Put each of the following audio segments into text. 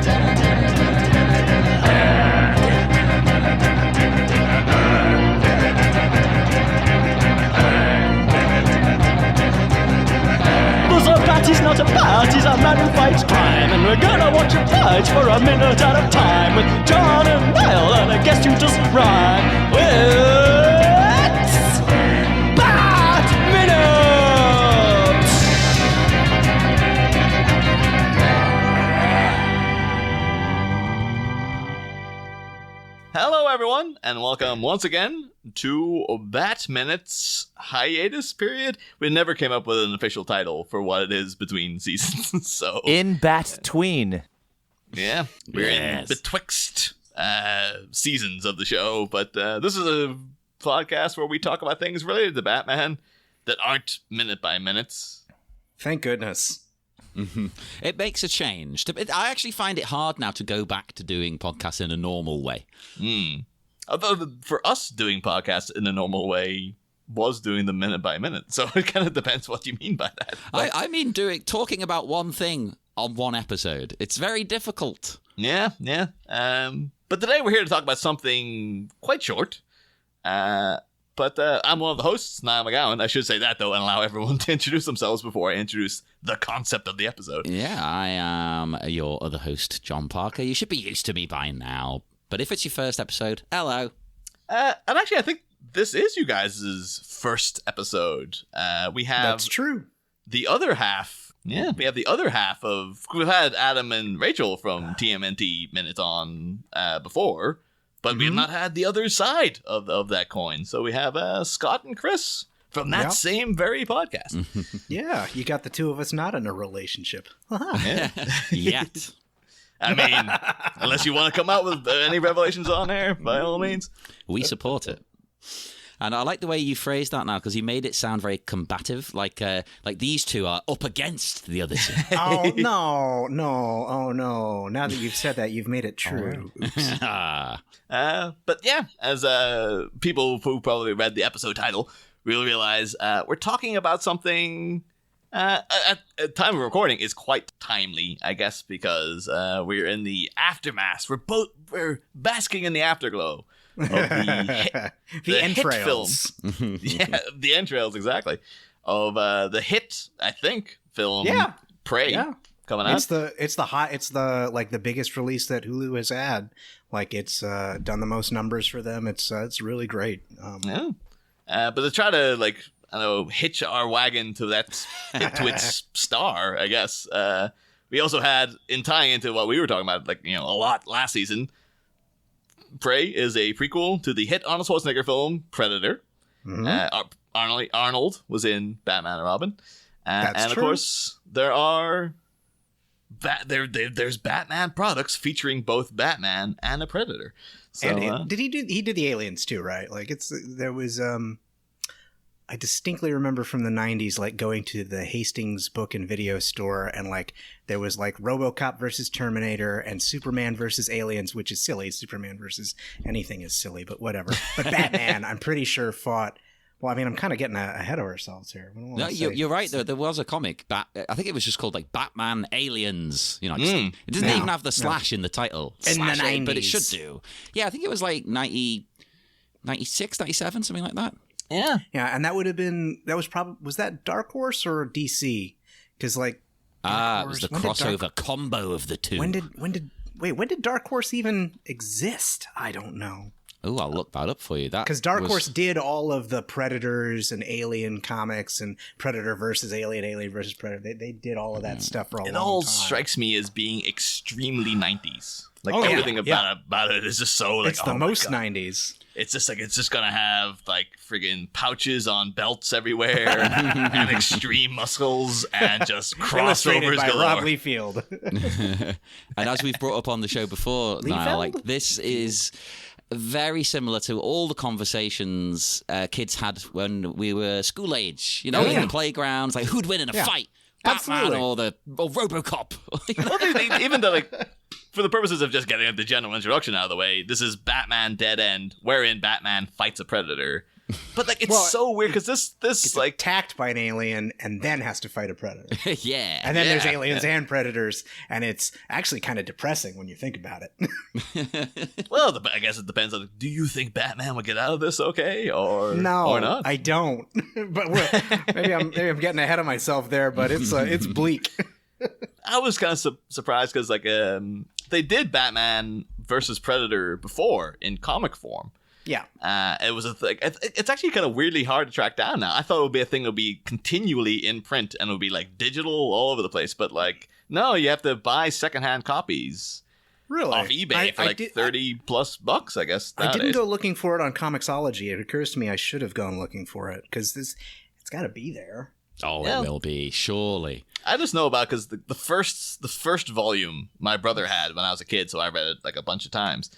Party's not a party's a man who fights crime, and we're gonna watch him fight for a minute at a time with John and Niall and a guest who doesn't rhyme. It's Bat Minutes! Hello everyone, and welcome once again to Bat Minutes hiatus period. We never came up with an official title for what it is between seasons, so... In Bat-tween. Yeah, we're in betwixt seasons of the show, but this is a podcast where we talk about things related to Batman that aren't minute by minutes. Thank goodness. Mm-hmm. It makes a change. I actually find it hard now to go back to doing podcasts in a normal way. Although for us doing podcasts in a normal way was doing them minute by minute, so it kind of depends what you mean by that. I mean talking about one thing on one episode. It's very difficult. Yeah. But today we're here to talk about something quite short. But I'm one of the hosts, Niall McGowan. I should say that, though, and allow everyone to introduce themselves before I introduce the concept of the episode. Yeah, I am your other host, John Parker. You should be used to me by now. But if it's your first episode, hello. And actually, I think this is you guys' first episode. We have... That's true. The other half... Yeah, we have the other half of... We've had Adam and Rachel from TMNT Minute on before... But we have not had the other side of that coin. So we have Scott and Chris from that same very podcast. Yeah, you got the two of us not in a relationship. Yet. I mean, unless you want to come out with any revelations on there, by all means. We support it. And I like the way you phrased that now, because you made it sound very combative, like these two are up against the other two. Oh, no. Now that you've said that, you've made it true. Oops. But yeah, as people who probably read the episode title will realize, we're talking about something at time of recording is quite timely, I guess, because we're in the aftermath. We're basking in the afterglow of the entrails. Hit film. Yeah, the entrails, exactly, of the hit, I think, film. Yeah, Prey. Yeah. Coming out. It's the biggest release that Hulu has had. Like, it's done the most numbers for them. It's really great. But to try to hitch our wagon to that to its star, I guess. We also had, in tying into what we were talking about, a lot last season. Prey is a prequel to the hit Arnold Schwarzenegger film Predator. Mm-hmm. Arnold was in Batman and Robin, That's and true. Of course there are. There's Batman products featuring both Batman and a Predator. So, and he did the aliens too, right? There was I distinctly remember from the 90s going to the Hastings book and video store, and there was RoboCop versus Terminator and Superman versus Aliens, which is silly. Superman versus anything is silly, but whatever. But Batman, I'm pretty sure fought. Well, I mean, I'm kind of getting ahead of ourselves here. No, you're right, though. There was a comic. I think it was just called Batman Aliens. It doesn't even have the slash in the title. In the 90s. But it should do. Yeah, I think it was 90, 96, 97, something like that. Yeah. Yeah, and was that Dark Horse or DC? Because it was the crossover combo of the two. When did Dark Horse even exist? I don't know. Oh, I'll look that up for you. Because Dark Horse did all of the Predators and Alien comics and Predator versus Alien, Alien versus Predator. They did all of that stuff for a long time. It all strikes me as being extremely 90s. Everything about it is just so it's the most 90s. It's just it's just gonna have friggin' pouches on belts everywhere and extreme muscles and just crossovers by galore. Rob Liefeld. And as we've brought up on the show before, Niall, this is very similar to all the conversations kids had when we were school age. In the playgrounds, who'd win in a fight, Batman or RoboCop. Well, even though for the purposes of just getting the general introduction out of the way, this is Batman Dead End, wherein Batman fights a Predator. But like it's so weird because this like attacked by an alien and then has to fight a predator. Yeah. And then there's aliens and predators, and it's actually kind of depressing when you think about it. Well, I guess it depends on. Do you think Batman would get out of this okay, or no? Or not? I don't. But maybe I'm getting ahead of myself there. But it's bleak. I was kind of surprised because like they did Batman versus Predator before in comic form. Yeah. It was a thing. It's actually kind of weirdly hard to track down now. I thought it would be a thing that would be continually in print and it would be like digital all over the place. But like, no, you have to buy secondhand copies. Really? Off eBay for like $30+ I guess. Nowadays. I didn't go looking for it on Comixology. It occurs to me I should have gone looking for it because it's got to be there. Oh, it will be, surely. I just know about because the first volume my brother had when I was a kid, so I read it like a bunch of times.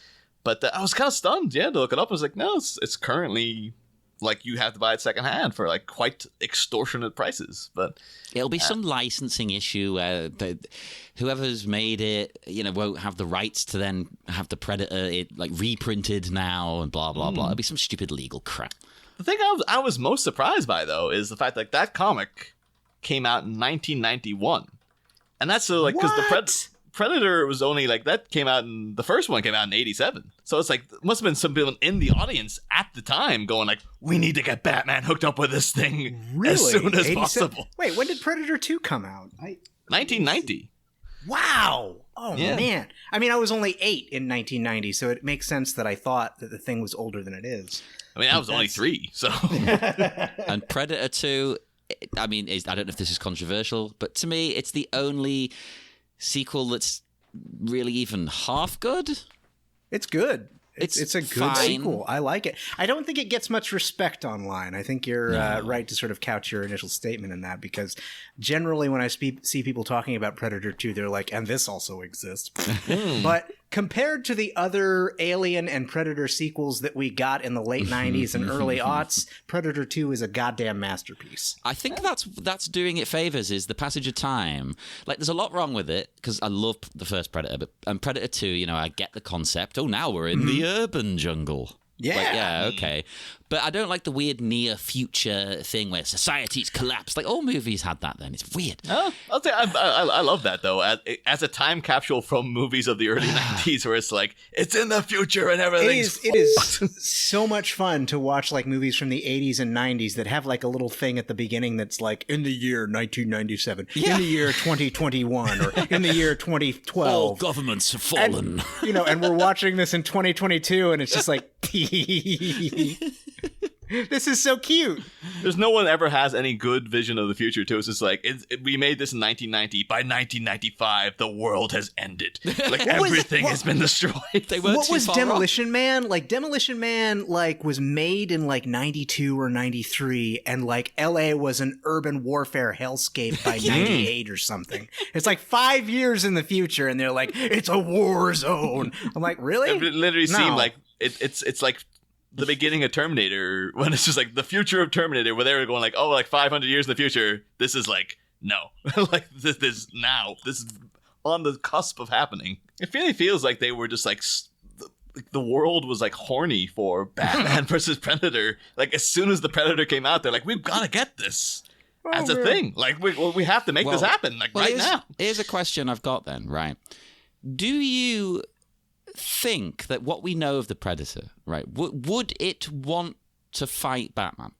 But I was kind of stunned, to look it up. I was like, no, it's currently like you have to buy it secondhand for like quite extortionate prices. But it'll be some licensing issue. Whoever's made it, won't have the rights to then have the Predator like reprinted now and blah blah blah. It'll be some stupid legal crap. The thing I was most surprised by though is the fact that comic came out in 1991, and that's so like because the Predator was only like that came out in the first one came out in 87. So it's like must have been some people in the audience at the time going like, we need to get Batman hooked up with this thing as soon as 87? possible. Wait, when did Predator 2 come out? 1990. Wow. Oh man. I mean, I was only 8 in 1990, so it makes sense that I thought that the thing was older than it is. I mean, I was only 3, so. And Predator 2, I mean, I don't know if this is controversial, but to me, it's the only sequel that's really even half good. It's good. It's a good fine. sequel. I like it. I don't think it gets much respect online. I think you're right to sort of couch your initial statement in that, because generally when I see people talking about Predator 2, they're like, and this also exists. But compared to the other Alien and Predator sequels that we got in the late 90s and early aughts, Predator 2 is a goddamn masterpiece. I think that's doing it favors, is the passage of time. Like, there's a lot wrong with it, because I love the first Predator, and Predator 2, I get the concept. Oh, now we're in the urban jungle. Yeah. Like, yeah, okay. But I don't like the weird near future thing where society's collapsed. Like, all movies had that then. It's weird. Oh, I'll say I love that though. As a time capsule from movies of the early 90s where it's like, it's in the future and everything's It is so much fun to watch like movies from the 80s and 90s that have like a little thing at the beginning that's like, in the year 1997, in the year 2021, or in the year 2012. All governments have fallen. And, and we're watching this in 2022 and it's just like, this is so cute. There's no one ever has any good vision of the future too. It's just like we made this in 1990. By 1995, the world has ended. Like everything has been destroyed. What was Demolition Man? Like Demolition Man, like was made in like 92 or 93, and like LA was an urban warfare hellscape by 98 or something. It's like 5 years in the future, and they're like, it's a war zone. I'm like, really? It literally seemed like it's like the beginning of Terminator, when it's just like the future of Terminator, where they were going like, oh, like 500 years in the future. This is like, no. Like this is now. This is on the cusp of happening. It really feels like they were just like the world was like horny for Batman versus Predator. Like as soon as the Predator came out, they're like, we've got to get this as a thing. Like we have to make this happen like right now. Here's a question I've got then, right? Do you think that what we know of the Predator, right, would it want to fight Batman?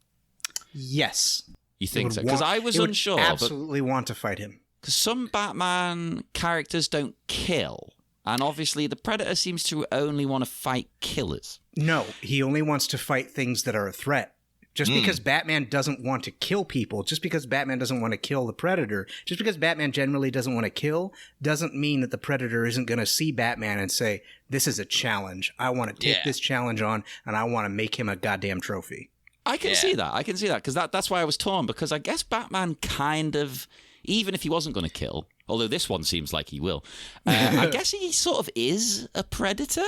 Yes. You think so? Because I was unsure. Absolutely want to fight him. Because some Batman characters don't kill, and obviously the Predator seems to only want to fight killers. No, he only wants to fight things that are a threat. Just because Batman doesn't want to kill people, just because Batman doesn't want to kill the Predator, just because Batman generally doesn't want to kill, doesn't mean that the Predator isn't going to see Batman and say, this is a challenge. I want to take this challenge on, and I want to make him a goddamn trophy. I can see that. I can see that, because that's why I was torn, because I guess Batman kind of, even if he wasn't going to kill, although this one seems like he will, I guess he sort of is a predator?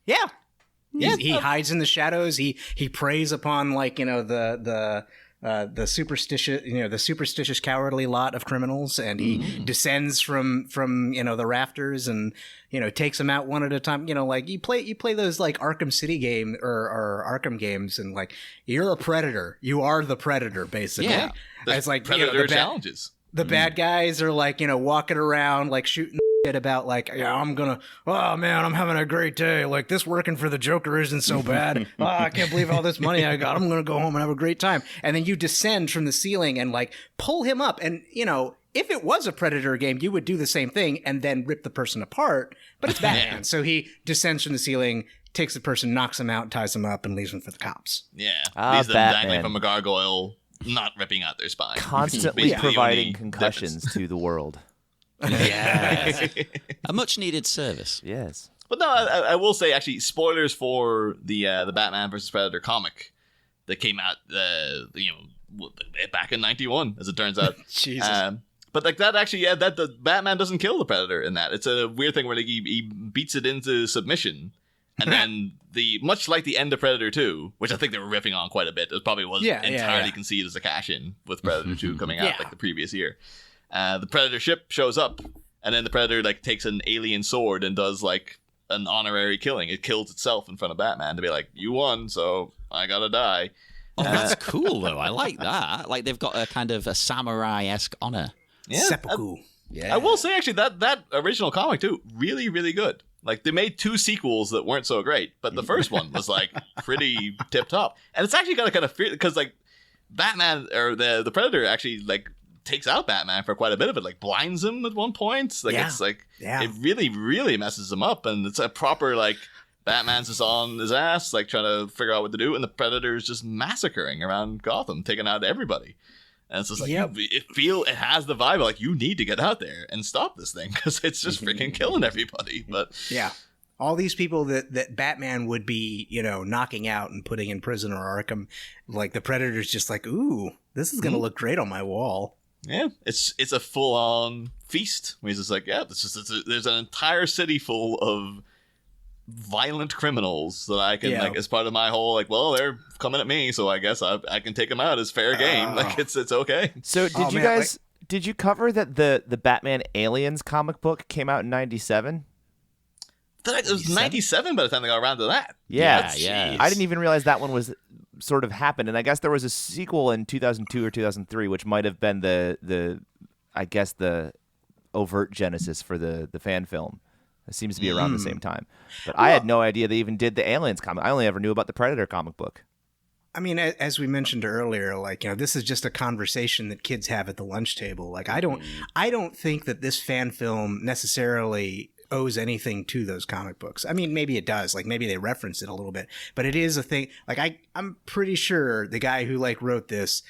Yeah. He hides in the shadows. He preys upon, like, the the superstitious cowardly lot of criminals, and he descends from the rafters and takes them out one at a time. Like you play those like Arkham City game or Arkham games, and like you're a predator, you are the predator basically. Yeah. It's like Predator challenges. The bad guys are like walking around like shooting shit about like, I'm having a great day, like this working for the Joker isn't so bad. I can't believe all this money I got, I'm gonna go home and have a great time. And then you descend from the ceiling and like pull him up, and if it was a Predator game, you would do the same thing and then rip the person apart, but it's Batman. So he descends from the ceiling, takes the person, knocks him out, ties him up, and leaves them for the cops. Yeah, leaves them dangling from a gargoyle, not ripping out their spine. Constantly providing concussions to the world. Yes. A much needed service. Yes. But no, I will say, actually, spoilers for the Batman vs. Predator comic that came out back in 91, as it turns out. Jesus. But like that actually, that the Batman doesn't kill the Predator in that. It's a weird thing where like, he beats it into submission. And then much like the end of Predator 2, which I think they were riffing on quite a bit, it probably was entirely conceived as a cash-in with Predator 2 coming out like the previous year. The Predator ship shows up, and then the Predator like takes an alien sword and does like an honorary killing. It kills itself in front of Batman to be like, you won, so I gotta die. Oh, that's cool though. I like that. Like they've got a kind of a samurai-esque honor. Yeah, Seppuku. Yeah. I will say actually that original comic too, really, really good. Like they made 2 sequels that weren't so great, but the first one was like pretty tip top, and it's actually got a kind of fear because like Batman or the Predator actually like takes out Batman for quite a bit of it, like blinds him at one point. Like it's like it really, really messes him up, and it's a proper like Batman's just on his ass, like trying to figure out what to do, and the Predator's just massacring around Gotham, taking out everybody. And it's just like it has the vibe like you need to get out there and stop this thing because it's just freaking killing everybody. But yeah, all these people that Batman would be knocking out and putting in prison or Arkham, like the Predator's just like, ooh, this is gonna look great on my wall. Yeah, it's a full on feast. He's just like, there's an entire city full of violent criminals that I can like as part of my whole like, well, they're coming at me, so I guess I can take them out as fair game. Like it's okay. So did you cover that the Batman Aliens comic book came out in 97? It was 97 by the time they got around to that. Yeah. I didn't even realize that one was sort of happened, and I guess there was a sequel in 2002 or 2003, which might have been the overt genesis for the fan film. It seems to be around the same time. But I had no idea they even did the Aliens comic. I only ever knew about the Predator comic book. I mean, as we mentioned earlier, like, this is just a conversation that kids have at the lunch table. Like, I don't think that this fan film necessarily owes anything to those comic books. I mean, maybe it does. Like, maybe they reference it a little bit. But it is a thing. Like, I'm pretty sure the guy who, like, wrote this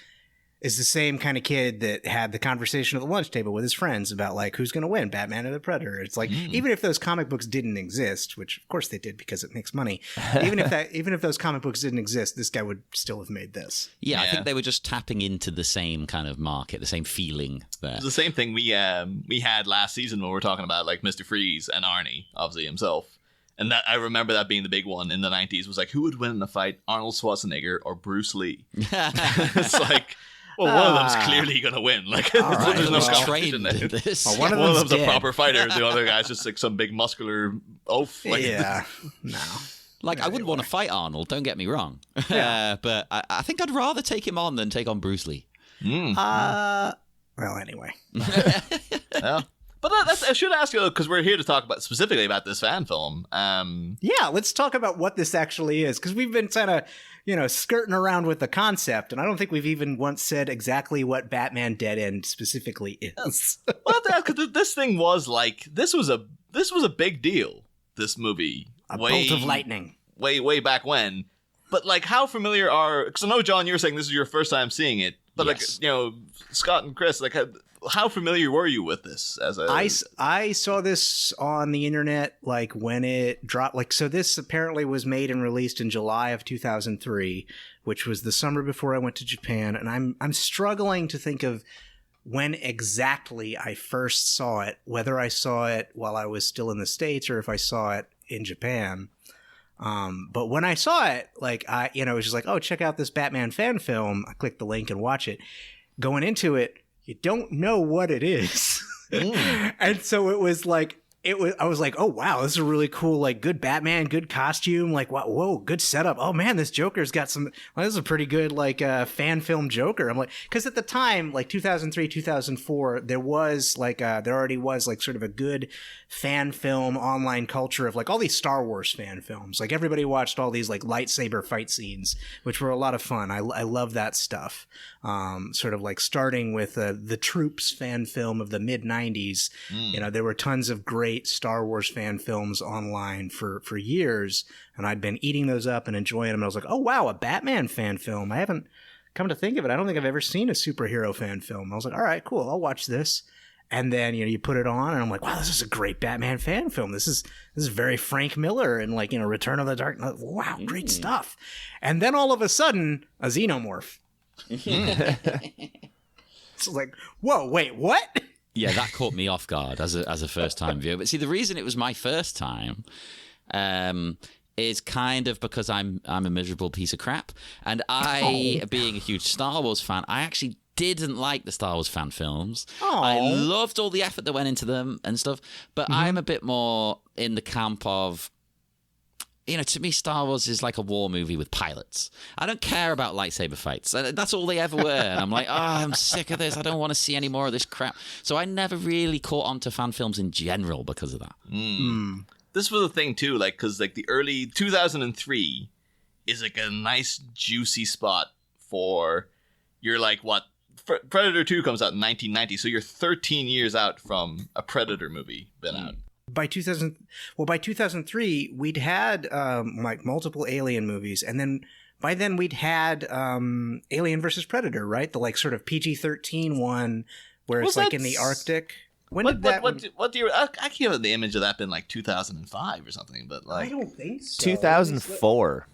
is the same kind of kid that had the conversation at the lunch table with his friends about like who's going to win, Batman or the Predator. It's like even if those comic books didn't exist, which of course they did because it makes money. even if those comic books didn't exist, this guy would still have made this. Yeah, I think they were just tapping into the same kind of market, the same feeling there. It's the same thing we had last season when we were talking about like Mr. Freeze and Arnie, obviously himself. And that I remember that being the big one in the 90s was like, who would win in a fight, Arnold Schwarzenegger or Bruce Lee? It's like, well, one of them's clearly going to win. Like, there's no competition there. One of them's a proper fighter. The other guy's just like some big muscular oaf. Like, no. Like, I wouldn't want to fight Arnold, don't get me wrong. But I think I'd rather take him on than take on Bruce Lee. Well, anyway. Yeah. But I should ask you, because we're here to talk specifically about this fan film. Let's talk about what this actually is, because we've been kind of, skirting around with the concept, and I don't think we've even once said exactly what Batman Dead End specifically is. Well, because this thing was like, this was a big deal, this movie. A bolt of lightning. Way back when. But like, how familiar because I know, John, you were saying this is your first time seeing it, but yes. like, Scott and Chris, like, how familiar were you with this as a... I saw this on the internet like when it dropped. Like, so this apparently was made and released in July of 2003, which was the summer before I went to Japan, and I'm struggling to think of when exactly I first saw it, whether I saw it while I was still in the States or if I saw it in Japan. But when I saw it, like it was just like, oh, check out this Batman fan film. I clicked the link and watch it. Going into it, you don't know what it is. And so it was like, I was like, oh wow, this is a really cool, like, good Batman, good costume, like, wow, whoa, good setup. Oh man, this Joker's got some. Well, this is a pretty good, like, fan film Joker. I'm like, because at the time, like 2003, 2004, there was like, there already was like sort of a good fan film online culture of like all these Star Wars fan films. Like everybody watched all these like lightsaber fight scenes, which were a lot of fun. I love that stuff. Sort of like starting with the Troops fan film of the mid 90s. There were tons of great Star Wars fan films online for years, and I'd been eating those up and enjoying them. And I was like, oh wow, a Batman fan film. I haven't, come to think of it, I don't think I've ever seen a superhero fan film. I was like, all right, cool, I'll watch this. And then you put it on, and I'm like, wow, this is a great Batman fan film. This is very Frank Miller and like Return of the Dark Knight. Wow, great stuff. And then all of a sudden, a xenomorph. It's like, whoa, wait, what? Yeah, that caught me off guard as a first time viewer. But see, the reason it was my first time is kind of because I'm a miserable piece of crap, and I, being a huge Star Wars fan, I actually didn't like the Star Wars fan films. I loved all the effort that went into them and stuff, but I'm a bit more in the camp of, to me, Star Wars is like a war movie with pilots. I don't care about lightsaber fights. That's all they ever were. And I'm like, I'm sick of this. I don't want to see any more of this crap. So I never really caught on to fan films in general because of that. This was a thing too, like, because like the early 2003 is like a nice juicy spot for, you're like, what? Predator 2 comes out in 1990, so you're 13 years out from a Predator movie been out. By 2003, we'd had like multiple Alien movies, and then by then we'd had Alien versus Predator, right? The like sort of PG-13 one where it's like in the Arctic. What do you? I can't have the image of that been like 2005 or something, but like I don't think so. 2004.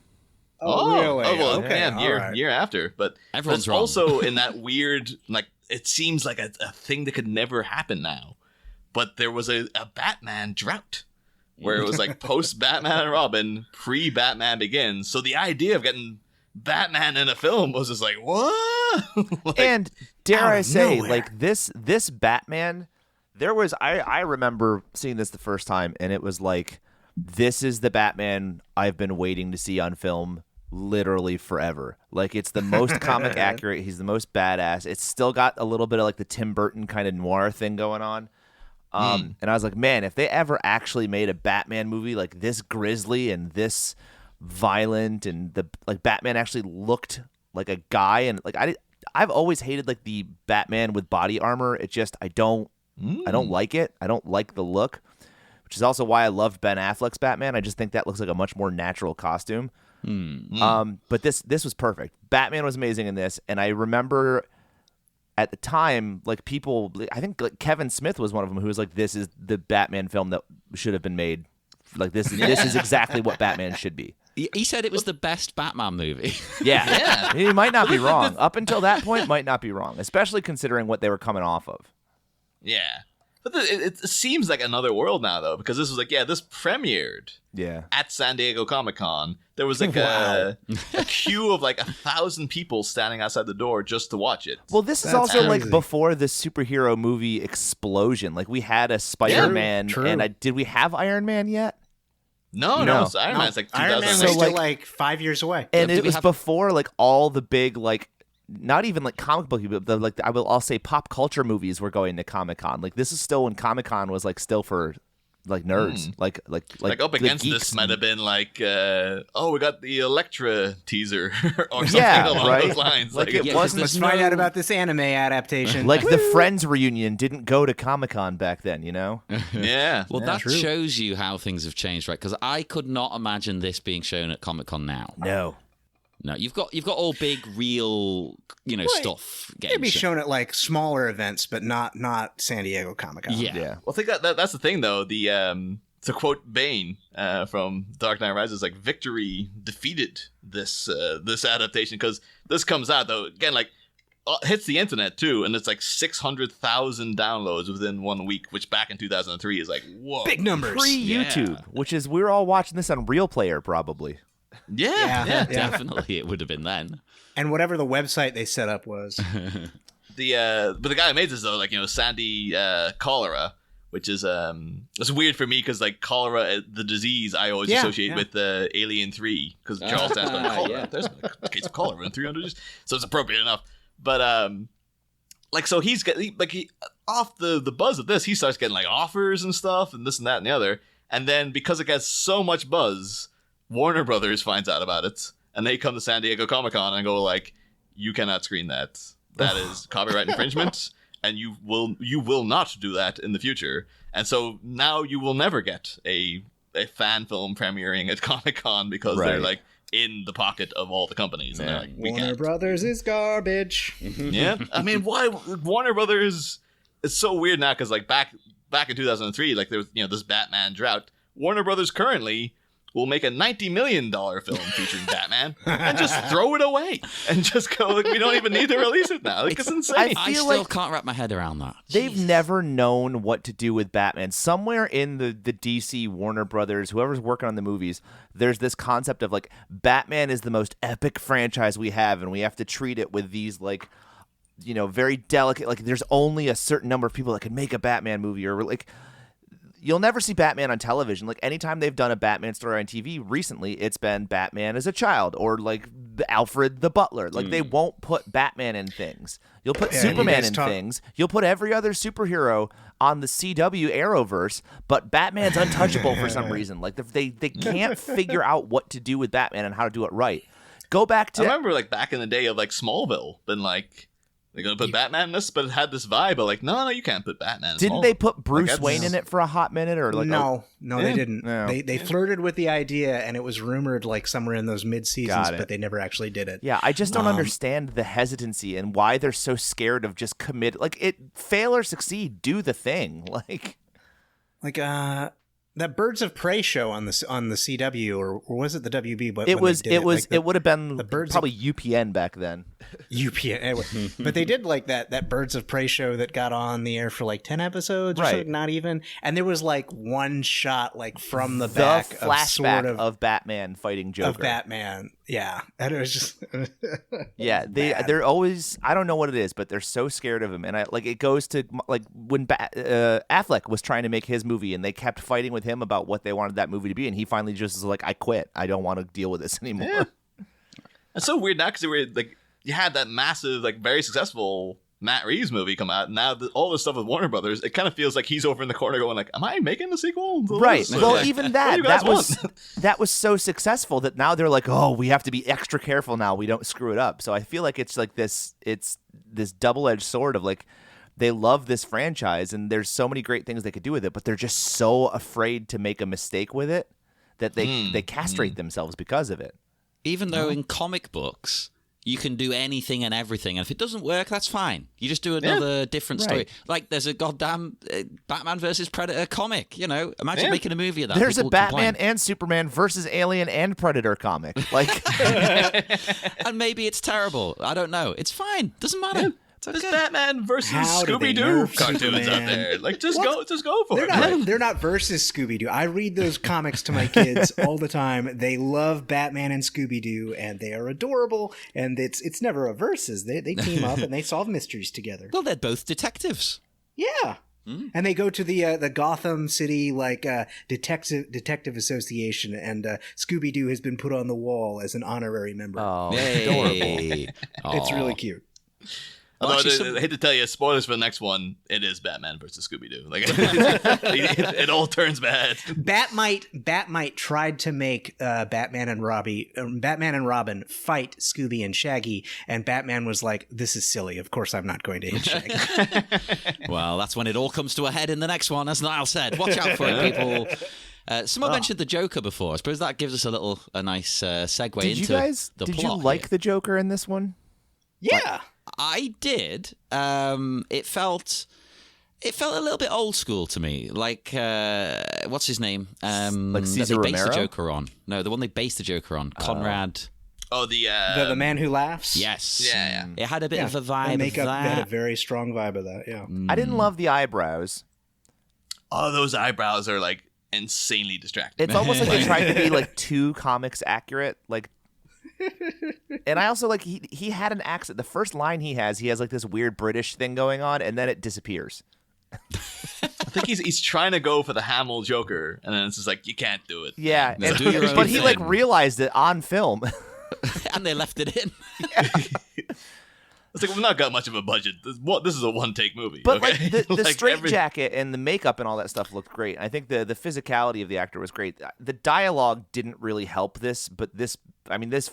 Oh, really? Oh, well, okay, year after. But Everyone's it's wrong. also in that weird, like, it seems like a thing that could never happen now. But there was a Batman drought where it was like post-Batman and Robin, pre-Batman Begins. So the idea of getting Batman in a film was just like, what? Like, and dare I say, nowhere. like this Batman, there was, I remember seeing this the first time, and it was like, this is the Batman I've been waiting to see on film literally forever. Like, it's the most comic accurate. He's the most badass. It's still got a little bit of like the Tim Burton kind of noir thing going on. And I was like, man, if they ever actually made a Batman movie like this grisly and this violent, and the like Batman actually looked like a guy, and like I've always hated like the Batman with body armor. It just I don't like it. I don't like the look, which is also why I loved Ben Affleck's Batman. I just think that looks like a much more natural costume. But this was perfect. Batman was amazing in this, and I remember at the time, like people, I think like Kevin Smith was one of them who was like, "This is the Batman film that should have been made. Like this is exactly what Batman should be." He said it was the best Batman movie. Yeah, he might not be wrong. Up until that point, might not be wrong, especially considering what they were coming off of. yeah. But it seems like another world now, though, because this was like, this premiered at San Diego Comic-Con. There was like a queue of like 1,000 people standing outside the door just to watch it. Well, this is That's also crazy. like before the superhero movie explosion. Like we had a Spider-Man, True. and did we have Iron Man yet? No, so Iron Man's like Iron 2000. Man was So, still like- like 5 years away. And did it we was have- before like all the big like, not even like comic booky, but the, like I'll say pop culture movies were going to Comic-Con. Like this is still when Comic-Con was like still for like nerds, like Like up the against geeks this and- might have been like, we got the Elektra teaser or something Yeah, along right? those lines. Like, it Yeah, 'cause wasn't there's Let's find no- out about this anime adaptation. like the Friends reunion didn't go to Comic-Con back then, you know? yeah. Well, Yeah, that true. shows you how things have changed, right? Because I could not imagine this being shown at Comic-Con now. No. No, you've got all big, real, stuff getting Maybe shown. shown at like smaller events, but not San Diego Comic Con. Yeah. Yeah. Well, I think that's the thing, though. The to quote Bane from Dark Knight Rises, like victory defeated this adaptation, because this comes out though again like hits the internet too, and it's like 600,000 downloads within 1 week, which back in 2003 is like, whoa. Big numbers. Pre-YouTube, which is we're all watching this on Real Player probably. Yeah. Definitely it would have been then. And whatever the website they set up was. But the guy who made this though, like, you know, Sandy Cholera, which is it's weird for me because like cholera, the disease I always associate with Alien 3 because Charles Dance going cholera. There's a case of cholera in 300 years, so it's appropriate enough. But like, so he off the buzz of this, he starts getting like offers and stuff and this and that and the other, and then because it gets so much buzz, Warner Brothers finds out about it and they come to San Diego Comic-Con and go like, you cannot screen that. That is copyright infringement. And you will not do that in the future. And so now you will never get a fan film premiering at Comic-Con because they're like in the pocket of all the companies. And they're like, Warner Brothers is garbage. Yeah. I mean, why Warner Brothers is so weird now because like back in 2003, like there was, you know, this Batman drought. Warner Brothers currently will make a $90 million film featuring Batman and just throw it away and just go, like, we don't even need to release it now. Like, it's insane. I still can't wrap my head around that. They've never known what to do with Batman. Somewhere in the DC, Warner Brothers, whoever's working on the movies, there's this concept of like, Batman is the most epic franchise we have, and we have to treat it with these like, you know, very delicate, like there's only a certain number of people that can make a Batman movie, or like, you'll never see Batman on television. Like anytime they've done a Batman story on TV recently, it's been Batman as a child or like Alfred the Butler. Like they won't put Batman in things. You'll put Superman in things. You'll put every other superhero on the CW Arrowverse, but Batman's untouchable for some reason. Like they can't figure out what to do with Batman and how to do it right. Go back to... I remember like back in the day of like Smallville, been like, they're going to put Batman in this, but it had this vibe of like, no, you can't put Batman in Didn't Smallville. they put Bruce Like, Wayne in it for a hot minute? Or like No, they didn't. No. They flirted with the idea, and it was rumored like somewhere in those mid-seasons, but they never actually did it. Yeah, I just don't understand the hesitancy and why they're so scared of just commit. Like, fail or succeed, do the thing. Like that Birds of Prey show on the CW, or was it the WB? But it would have been probably of UPN back then. UPN, anyway. But they did like that Birds of Prey show that got on the air for like 10 episodes, or something, not even. And there was like one shot like from the back flashback of, of Batman fighting Joker. Of Batman, yeah, and it was just yeah. They're always, I don't know what it is, but they're so scared of him. And it goes to like when Affleck was trying to make his movie, and they kept fighting with him about what they wanted that movie to be, and he finally just was like, I quit. I don't want to deal with this anymore. Yeah. It's so weird now because they were like, you had that massive, like very successful Matt Reeves movie come out, and now all this stuff with Warner Brothers, it kind of feels like he's over in the corner going like, am I making the sequel? Right. Well, like, even that was so successful that now they're like, oh, we have to be extra careful now. We don't screw it up. So I feel like it's like this double-edged sword of like, they love this franchise and there's so many great things they could do with it, but they're just so afraid to make a mistake with it that they castrate themselves because of it. Even though in comic books, you can do anything and everything, and if it doesn't work, that's fine. You just do another different story. Right. Like there's a goddamn Batman versus Predator comic. You know, imagine making a movie of that. There's People a Batman and Superman versus Alien and Predator comic. Like, and maybe it's terrible. I don't know. It's fine. Doesn't matter. Yeah. It's There's okay. Batman versus How did they Scooby-Doo nerf cartoons Superman? out there. Like, just go for They're it. not. They're not versus Scooby-Doo. I read those comics to my kids all the time. They love Batman and Scooby-Doo, and they are adorable. And it's never a versus. They team up and they solve mysteries together. Well, they're both detectives. Yeah. And they go to the Gotham City detective association, and Scooby-Doo has been put on the wall as an honorary member. oh, Hey. It's really cute. Although actually, I hate to tell you, spoilers for the next one, it is Batman versus Scooby-Doo. Like, it all turns bad. Batmite tried to make Batman and Robin fight Scooby and Shaggy, and Batman was like, "This is silly. Of course, I'm not going to hit Shaggy." Well, that's when it all comes to a head in the next one, as Niall said. Watch out for it, people. Someone mentioned the Joker before. I suppose that gives us a nice segue into the plot. Did you like the Joker in this one? Yeah. I did. It felt a little bit old school to me. Like, what's his name? Like that Cesar they based Romero? the Joker on. No, the one they based the Joker on. Conrad. Oh, the The Man Who Laughs. Yes. Yeah. It had a bit of a vibe The makeup of that. had a very strong vibe of that. Yeah. I didn't love the eyebrows. Oh, those eyebrows are like insanely distracting. It's almost like they tried to be like too comics accurate, like. And I also like he had an accent. The first line he has like this weird British thing going on, and then it disappears. I think he's trying to go for the Hamill Joker, and then it's just like, you can't do it. Yeah, No, do your own but he like thing. realized it on film. And they left it in. It's like, we've not got much of a budget. This is a one-take movie. But okay? like the Like, straight jacket and the makeup and all that stuff looked great. I think the physicality of the actor was great. The dialogue didn't really help this, but this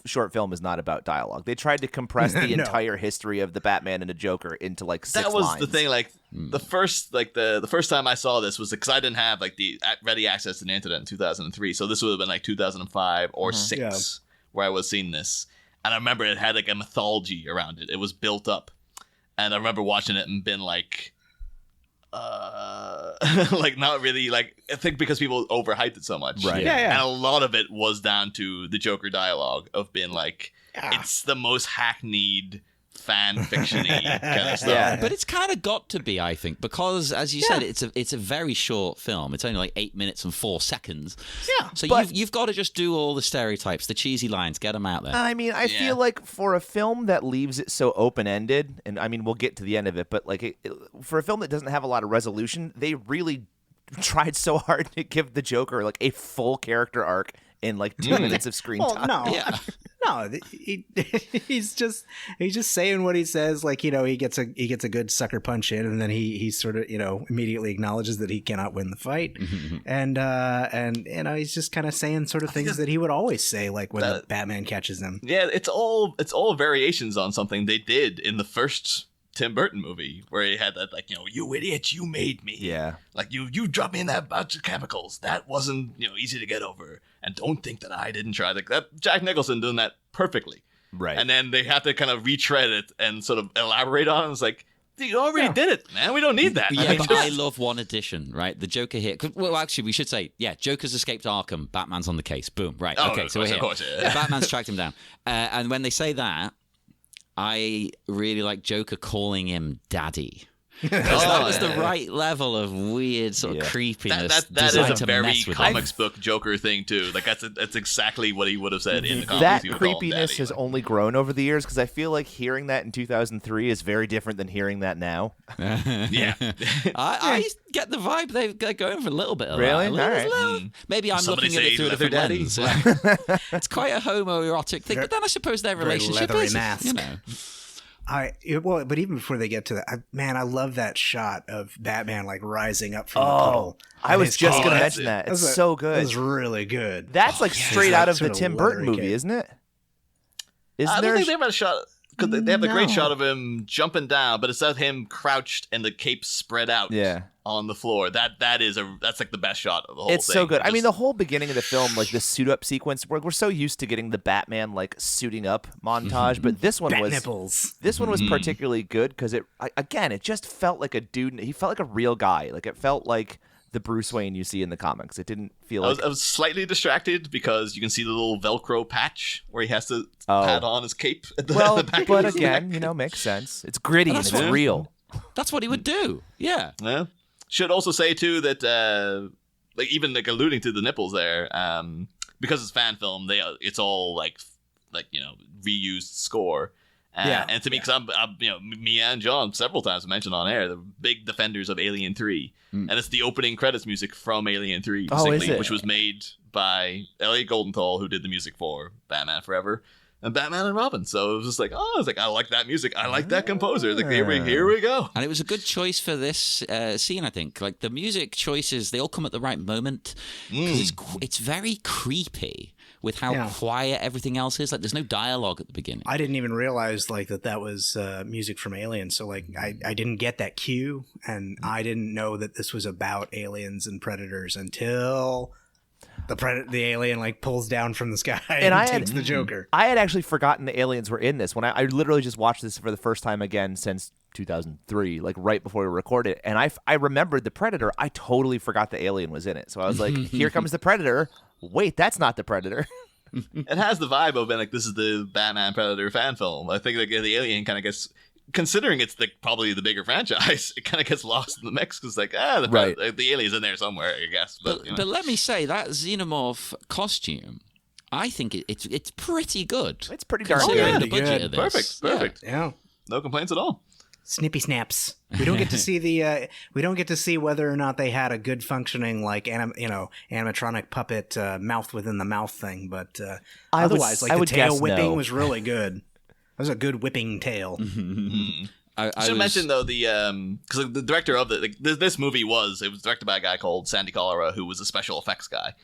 short film is not about dialogue. They tried to compress the No. entire history of the Batman and the Joker into like 6 that was lines. the thing. Like the first time I saw this was because I didn't have like the ready access to the internet in 2003. So this would have been like 2005 or 6 where I was seeing this. And I remember it had like a mythology around it. It was built up. And I remember watching it and been like, like not really like, I think because people overhyped it so much. Right. Yeah. And a lot of it was down to the Joker dialogue of being like, it's the most hackneyed fan fiction-y kind of stuff. Yeah. But it's kind of got to be, I think, because as you said, it's a very short film. It's only like 8 minutes and 4 seconds. Yeah, So but- you've got to just do all the stereotypes, the cheesy lines, get them out there. I mean, I feel like for a film that leaves it so open-ended, and I mean, we'll get to the end of it, but like for a film that doesn't have a lot of resolution, they really tried so hard to give the Joker like a full character arc in like 2 minutes of screen Well, time. no, Yeah. no, he's just saying what he says. Like, you know, he gets a good sucker punch in, and then he sort of, you know, immediately acknowledges that he cannot win the fight, and you know, he's just kind of saying sort of things that he would always say, like when the Batman catches him. Yeah, it's all variations on something they did in the first Tim Burton movie where he had that, like, you know, you idiot, you made me. Yeah. Like, you dropped me in that bunch of chemicals. That wasn't, you know, easy to get over. And don't think that I didn't try. Like, that Jack Nicholson doing that perfectly. Right. And then they have to kind of retread it and sort of elaborate on it. It's like, you already did it, man. We don't need that. Yeah, I mean, but just- I love one addition, right? The Joker here. Well, actually, we should say, yeah, Joker's escaped Arkham. Batman's on the case. Boom. Right. Oh, okay, of so we're course, here. of course, yeah. Batman's tracked him down. And when they say that, I really like Joker calling him Daddy. Because that was the right level of weird sort of creepiness. That is designed a to very mess with comics book Joker thing too. Like that's exactly what he would have said in the comics. That He would call him creepiness Daddy. has only grown over the years because I feel like hearing that in 2003 is very different than hearing that now. Yeah. I get the vibe they're going for a little bit of Really? that. A little- All right. Maybe I'm Somebody looking at say it through a leather different daddy. lens. It's quite a homoerotic thing, but then I suppose their Very relationship leathery is, mask. you know. But even before they get to that, I love that shot of Batman like rising up from the puddle. I was His just cape. going to that's mention it. that. It's That was so good. It was really good. That's like straight He's out like of the sort of Tim Burton leathery movie, cape. isn't it? I Isn't don't there? think they have a shot because they have the great No. shot of him jumping down, but it's of him crouched and the cape spread out Yeah. on the floor. That's like the best shot of the whole It's thing. so good. I mean, Just- the whole beginning of the film, like the suit up sequence, we're so used to getting the Batman like suiting up montage, but this one Bat was nipples. this one was particularly good because it just felt like a dude. He felt like a real guy. Like it felt like the Bruce Wayne you see in the comics. It didn't feel like I was slightly distracted because you can see the little Velcro patch where he has to Oh. pad on his cape at the, well, the back but of his again, neck. you know, makes sense. It's gritty and That's it's what- real. That's what he would do. Yeah. Yeah. Should also say too that like even like alluding to the nipples there, because it's fan film, it's all like you know, reused score. And to me, because I'm you know, me and John several times mentioned on air, the big defenders of Alien 3, and it's the opening credits music from Alien 3, Oh, is distinctly, it? which was made by Elliot Goldenthal, who did the music for Batman Forever and Batman and Robin. So it was just like, I like that music, I like that composer. Like here we go. And it was a good choice for this scene, I think. Like the music choices, they all come at the right moment because it's very creepy with how quiet everything else is. Like there's no dialogue at the beginning. I didn't even realize like that was music from Alien. So like I didn't get that cue, and I didn't know that this was about aliens and predators until the alien like pulls down from the sky and I takes had- the Joker. I had actually forgotten the aliens were in this when I literally just watched this for the first time again since 2003, like right before we recorded it. And I remembered the Predator. I totally forgot the alien was in it. So I was like, here comes the Predator. Wait, that's not the Predator. it has the vibe of being like, this is the Batman Predator fan film. I think like the Alien kind of gets, considering it's probably the bigger franchise, it kind of gets lost in the mix because like the Alien's in there somewhere, I guess. But let me say that Xenomorph costume, I think it's pretty good. It's pretty darn considering good. the budget of this. Perfect. Yeah. No complaints at all. Snippy snaps. We don't get to see we don't get to see whether or not they had a good functioning like animatronic puppet mouth within the mouth thing, but otherwise the tail whipping was really good. That was a good whipping tail. I should mention though because the director of this movie was directed by a guy called Sandy Cholera, who was a special effects guy,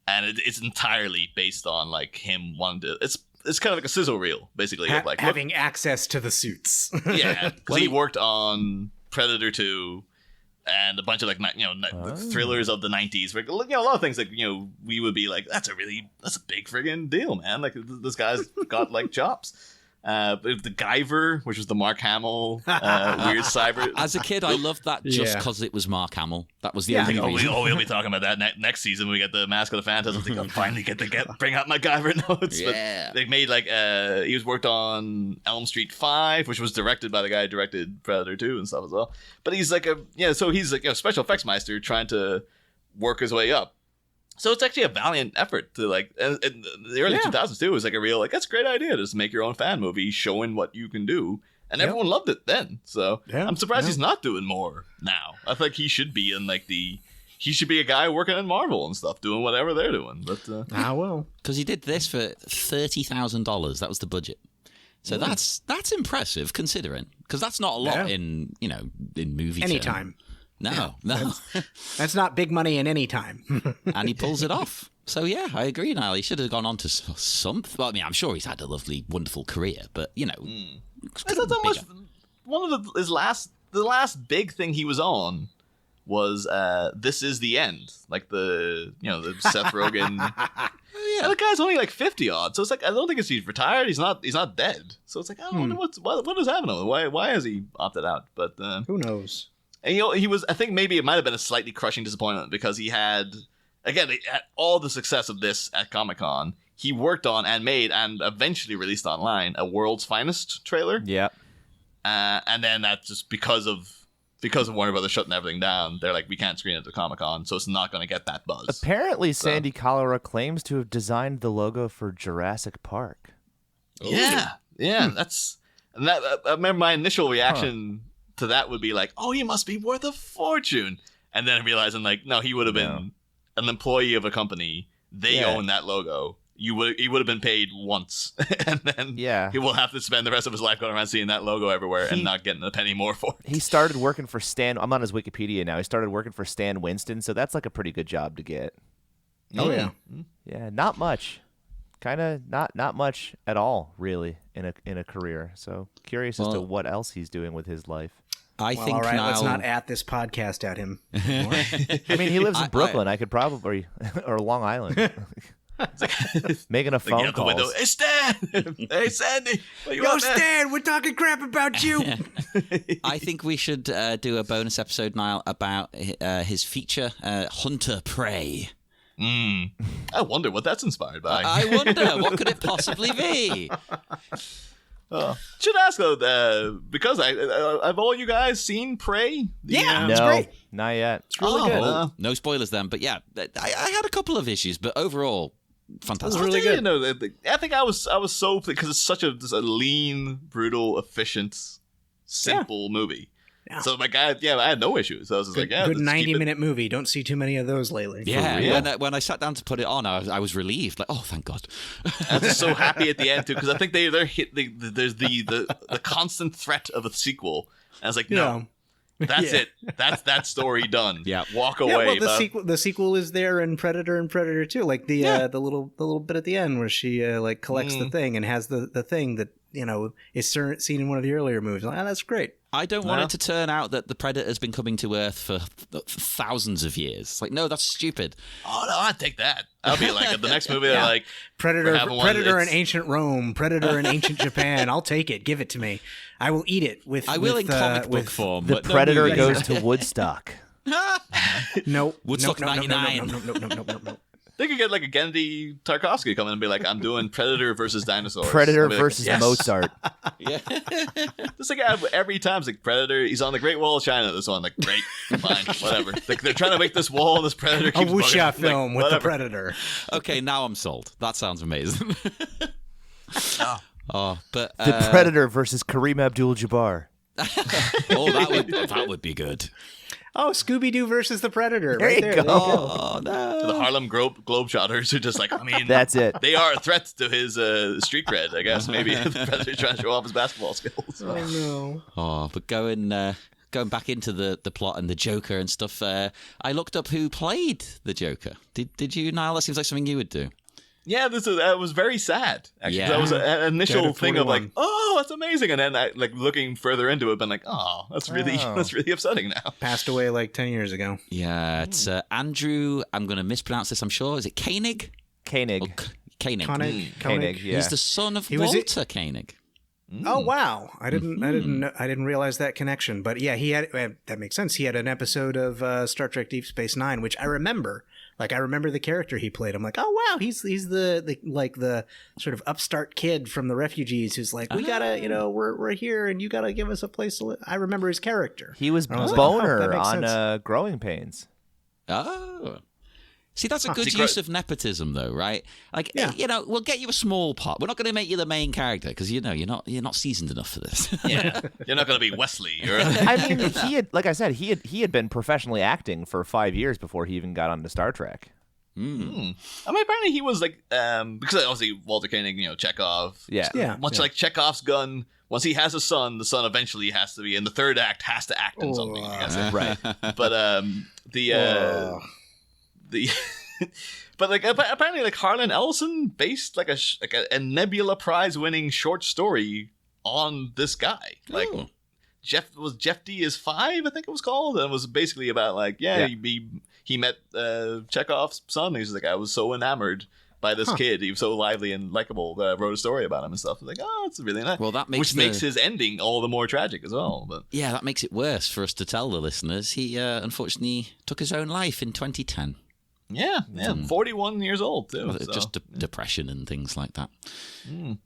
and it's entirely based on like him wanting to. It's kind of like a sizzle reel, basically. Of like having access to the suits. Yeah, because he worked on Predator 2 and a bunch of like thrillers of the 90s. Where, a lot of things like we would be like, that's a big friggin' deal, man. Like this guy's got like chops. The Guyver, which was the Mark Hamill weird cyber. As a kid, I loved that just because it was Mark Hamill. That was the only reason. We'll be talking about that next season when we get the Mask of the Phantasm. I think I'll finally get to bring out my Guyver notes. Yeah. But they made like he was worked on Elm Street 5, which was directed by the guy who directed Predator 2 and stuff as well. But he's like he's like a special effects meister trying to work his way up. So it's actually a valiant effort to like in the early 2000s too. It was like a real like, that's a great idea, just make your own fan movie showing what you can do, and everyone loved it then. So I'm surprised he's not doing more now. I think he should be in like he should be a guy working in Marvel and stuff, doing whatever they're doing. But I will, because he did this for $30,000. That was the budget. So that's impressive considering, because that's not a lot in movie anytime. Term. No. That's not big money in any time. And he pulls it off. So, yeah, I agree, Niall. He should have gone on to something. Well, I mean, I'm sure he's had a lovely, wonderful career, but, That's not so much. One of the last big thing he was on was This Is the End. Like the Seth Rogen. And the guy's only like 50 odd. So it's like, I don't think he's retired. He's not dead. So it's like, I wonder what is happening. Why has he opted out? But who knows? And he was, I think maybe it might have been a slightly crushing disappointment because he had all the success of this at Comic-Con. He worked on and made and eventually released online a World's Finest trailer. Yeah. And then that just because of Warner Brothers shutting everything down, they're like, we can't screen it at Comic-Con, so it's not going to get that buzz. Apparently, Sandy Cholera claims to have designed the logo for Jurassic Park. Yeah. I remember my initial reaction to that would be like, oh, he must be worth a fortune. And then realizing like, no, he would have been an employee of a company. They own that logo. He would have been paid once. And then he will have to spend the rest of his life going around seeing that logo everywhere and not getting a penny more for it. He started working for Stan. I'm on his Wikipedia now. He started working for Stan Winston, so that's like a pretty good job to get. Oh, yeah. Yeah, not much. Kind of not much at all, really, in a career. So curious as to what else he's doing with his life. I think all right, now... let's not at this podcast at him. I mean, he lives in Brooklyn. I could probably, or Long Island. Making a phone call. Hey, Stan! Hey, Sandy! Yo, Stan, we're talking crap about you. I think we should do a bonus episode, Niall, about his feature, Hunter Prey. I wonder what that's inspired by. I wonder, what could it possibly be? Should ask though, because have all you guys seen Prey? Yeah, no, great. Not yet. It's really good. Well, no spoilers then, but yeah, I had a couple of issues, but overall, fantastic. Really good. I think I was so, because it's such a lean, brutal, efficient, simple movie. Yeah. So like I had no issues. So I was just good 90-minute movie. Don't see too many of those lately. Yeah, when I sat down to put it on, I was relieved. Like, oh, thank God. I was so happy at the end too, because I think they're hit. There's the constant threat of a sequel. And I was like, no, that's it. That's that story done. Yeah, walk away. Well, the sequel is there in Predator and Predator 2. Like the little bit at the end where she like collects the thing and has the thing that is seen in one of the earlier movies. Like, that's great. I don't want it to turn out that the Predator's been coming to Earth for thousands of years. It's like, no, that's stupid. Oh, no, I'd take that. I'll be like, the next movie, like... Predator in ancient Rome, Predator in ancient Japan. I'll take it. Give it to me. I will eat it with... I will in comic book form. The Predator goes to Woodstock. Nope. Woodstock 99. Nope. They could get like a Gennady Tarkovsky come in and be like, I'm doing Predator versus dinosaurs. Predator Like, versus yes. Mozart. Yeah. Just like every time it's like Predator, he's on the Great Wall of China. This one, like, great, fine, whatever. Like, they're trying to make this wall, and this Predator A keeps bugging wuxia them. film Like, with the whatever. Predator. Okay, now I'm sold. That sounds amazing. Oh, but The Predator versus Kareem Abdul-Jabbar. that would be good. Oh, Scooby-Doo versus the Predator. There right you there. go. There you Oh no. The Harlem Globetrotters are just like, I mean, That's it. they are a threat to his street cred, I guess. Maybe the Predator's trying to show off his basketball skills. Oh, no. Oh, but going back into the plot and the Joker and stuff, I looked up who played the Joker. Did you, Niall? That seems like something you would do. Yeah, that was very sad. Actually, Yeah. that was an initial Dead at thing of 41. like, oh, that's amazing, and then I, like looking further into it, been like, oh, that's really upsetting now. Passed away like 10 years ago. Yeah, it's Andrew. I'm going to mispronounce this, I'm sure. Is it Koenig? Koenig. Or Koenig. Koenig, yeah. He's the son of He was Walter Koenig. Oh wow! I didn't realize that connection. But yeah, he had that makes sense. He had an episode of Star Trek Deep Space Nine, which I remember. Like I remember the character he played. I'm like, oh wow, he's the sort of upstart kid from the refugees who's like, we gotta, we're here and you gotta give us a place to live. I remember his character. He was And I was like, oh, Boner that makes on sense. Growing Pains. Oh. See, that's a good See, use of nepotism, though, right? Like, Yeah. We'll get you a small part. We're not going to make you the main character because you're not seasoned enough for this. Yeah, you're not going to be Wesley. You're I mean, he had, like I said, he had been professionally acting for 5 years before he even got onto Star Trek. I mean, apparently he was like, because obviously Walter Koenig, Chekhov. Yeah. Yeah. Much like Chekhov's gun, once he has a son, the son eventually has to be in the third act, has to act in something. I guess. Right. But but like apparently like Harlan Ellison based like a Nebula Prize winning short story on this guy. Like Oh. Jeff D is 5, I think it was called, and it was basically about like he met Chekhov's son. He was like, I was so enamored by this kid. He was so lively and likable that I wrote a story about him and stuff. Like, oh, it's really nice. Well, that makes which makes his ending all the more tragic as well. But Yeah, that makes it worse for us to tell the listeners. He unfortunately took his own life in 2010. yeah, 41 years old too. Well, so. Just depression and things like that.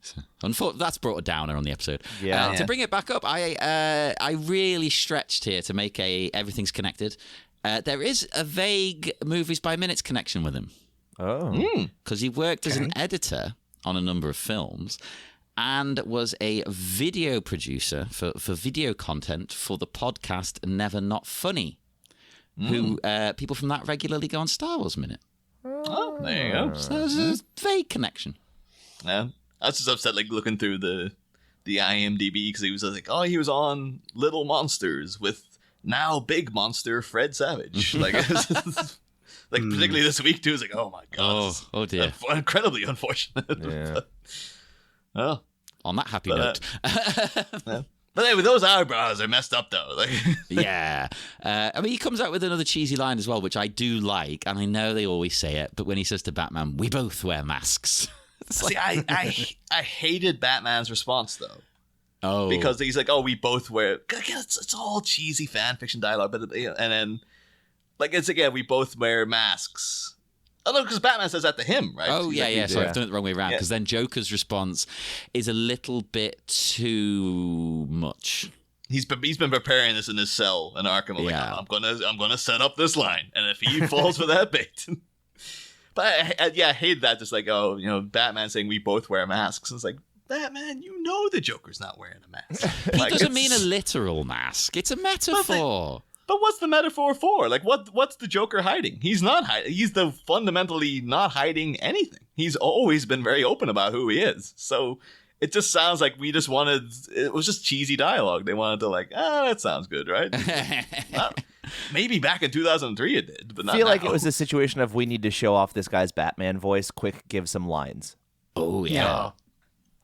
So, that's brought a downer on the episode. Yeah. To bring it back up, I really stretched here to make everything's connected. There is a vague movies by minutes connection with him Oh. because he worked as an editor on a number of films and was a video producer for video content for the podcast Never Not Funny, who people from that regularly go on Star Wars Minute. Oh, there you go. So there's a vague connection. Yeah, I was just upset like looking through the IMDb because he was like, oh, he was on Little Monsters with now big monster Fred Savage. Like, like particularly this week too. It's like, oh my god, Oh dear. incredibly unfortunate. Yeah. Oh, On that happy But, note. but anyway, those eyebrows are messed up though. Like, Yeah. I mean, he comes out with another cheesy line as well, which I do like, and I know they always say it, but when he says to Batman, we both wear masks. It's like, see, I hated Batman's response though. oh. Because he's like, oh, we both wear. It's all cheesy fan fiction dialogue, but and then like it's again, we both wear masks. Oh no, because Batman says that to him, right? Oh, He's yeah, like, yeah. Sorry, yeah. I've done it the wrong way around, Yeah. because then Joker's response is a little bit too much. He's been preparing this in his cell in Arkham. Like, Yeah. I'm gonna set up this line, and if he falls for that bait. But I hate that. Just like, oh, Batman saying we both wear masks. It's like, Batman, you know the Joker's not wearing a mask. He Like, doesn't it's- mean a literal mask. It's a metaphor. But what's the metaphor for? Like, what's the Joker hiding? He's not hiding. He's fundamentally not hiding anything. He's always been very open about who he is. So it just sounds like we just wanted. It was just cheesy dialogue. They wanted to like, that sounds good, right? Well, maybe back in 2003 it did, but not I feel like now. it was a situation of we need to show off this guy's Batman voice. Quick, give some lines. Oh, yeah.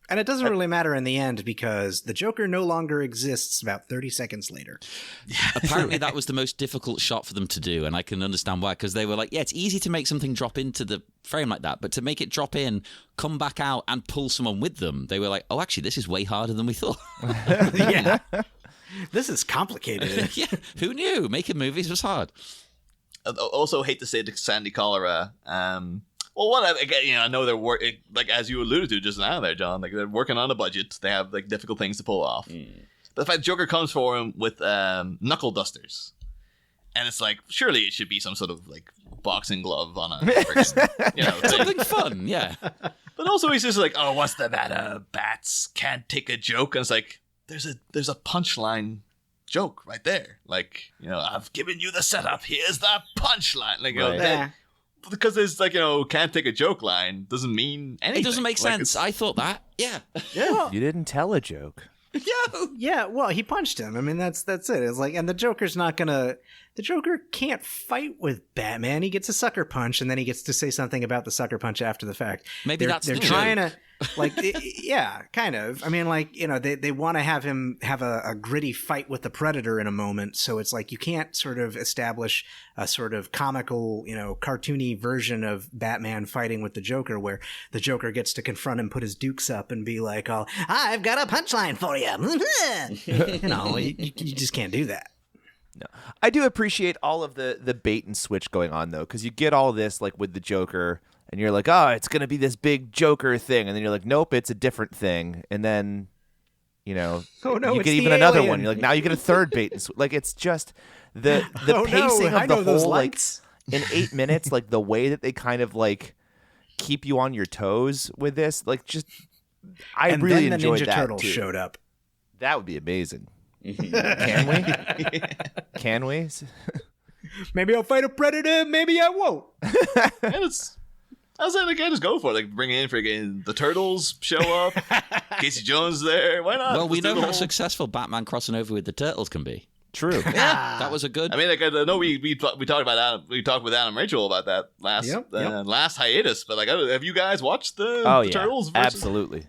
And it doesn't really matter in the end because the Joker no longer exists about 30 seconds later. Apparently that was the most difficult shot for them to do, and I can understand why, because they were like, yeah, it's easy to make something drop into the frame like that, but to make it drop in, come back out, and pull someone with them, they were like, oh, actually, this is way harder than we thought. Yeah. This is complicated. Yeah, who knew? Making movies was hard. I also hate to say to Sandy Cholera, Well, one again, I know they're like as you alluded to just now, there, John. Like they're working on a budget. They have like difficult things to pull off. But the fact Joker comes for him with knuckle dusters, and it's like surely it should be some sort of like boxing glove on a freaking, Something fun, yeah. But also he's just like, oh, what's the matter? Bats can't take a joke, and it's like there's a punchline joke right there. Like I've given you the setup. Here's the punchline. Like because there's like can't take a joke line doesn't mean anything. It doesn't make sense. I thought that. Yeah. Yeah. You didn't tell a joke. Yeah, well, he punched him. I mean, that's it. It's like, and the Joker can't fight with Batman. He gets a sucker punch, and then he gets to say something about the sucker punch after the fact. Maybe they're trying to, like, yeah, kind of. I mean, like, they want to have him have a gritty fight with the Predator in a moment. So it's like you can't sort of establish a sort of comical, cartoony version of Batman fighting with the Joker, where the Joker gets to confront him, put his dukes up, and be like, "Oh, I've got a punchline for you." You just can't do that. No, I do appreciate all of the bait and switch going on though, because you get all this like with the Joker, and you're like, oh, it's gonna be this big Joker thing, and then you're like, nope, it's a different thing, and then you get even another one. You're like, now you get a third bait and switch. Like it's just the pacing of the whole like in 8 minutes, like the way that they kind of like keep you on your toes with this, like just I and really then the enjoyed Ninja that Turtles too. showed up. That would be amazing. Can we? Can we? Maybe I'll fight a predator. Maybe I won't. I was like, just go for it. Like, bring in freaking the Turtles show up. Casey Jones there. Why not? Well, we know how successful Batman crossing over with the Turtles can be. True. Yeah, that was a good. I mean, like, I know we talked about Adam. We talked with Adam Rachel about that last hiatus. But like, have you guys watched the Turtles? Absolutely.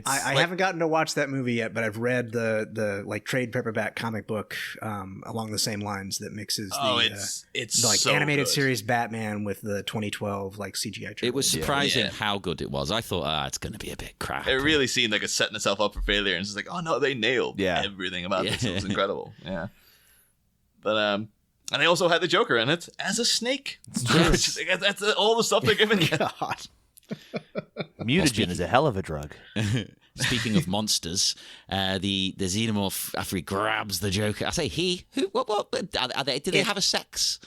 I haven't gotten to watch that movie yet, but I've read the like trade paperback comic book along the same lines that mixes it's like so animated good. series Batman with the 2012 like CGI trailer. It was surprising how good it was. I thought, it's going to be a bit crap. It really seemed like it's setting itself up for failure, and it's just like, oh no, they nailed everything about this. It was incredible. Yeah, but and they also had the Joker in it as a snake. That's all the stuff they're giving you. God. Mutagen is a hell of a drug. Speaking of monsters, the xenomorph after he grabs the Joker, I say he. Who? What? Did they have a sex?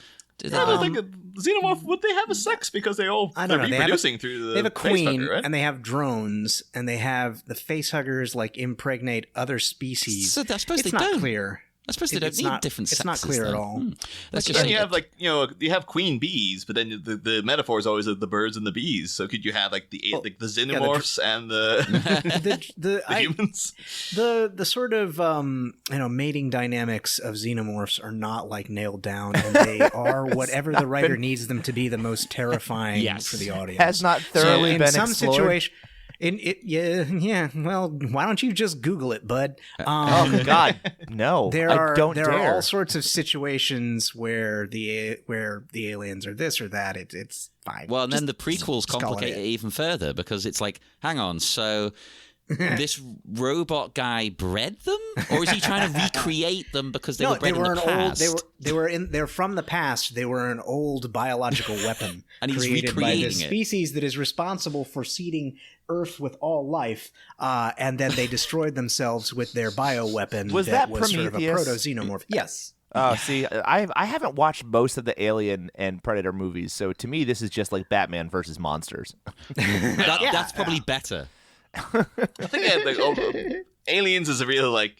I don't think xenomorph would they have a sex because they're reproducing through the. They have a queen facehugger, right? and they have drones and they have the facehuggers like impregnate other species. So I suppose it's they not don't. clear. I suppose they don't need different sexes. It's not clear at all. Let's Then you have you have queen bees, but then the metaphor is always the birds and the bees. So could you have like the xenomorphs and the humans? The sort of mating dynamics of xenomorphs are not like nailed down, and they are whatever the writer needs them to be the most terrifying for the audience. Has not thoroughly been explored. Situation. Well, why don't you just Google it, bud? Oh God, no! There I don't are dare. all sorts of situations where the aliens are this or that. It's fine. Well, and then the prequels complicate it even further because it's like, hang on, so this robot guy bred them, or is he trying to recreate them because they were bred in the past? They're from the past. They were an old biological weapon and he's created by recreating this species that is responsible for seeding Earth with all life, and then they destroyed themselves with their bioweapon. Was that Prometheus? Sort of a proto-xenomorph? Yes. Oh, see, I haven't watched most of the Alien and Predator movies, so to me, this is just like Batman versus monsters. That's probably better. I think Aliens is a real like.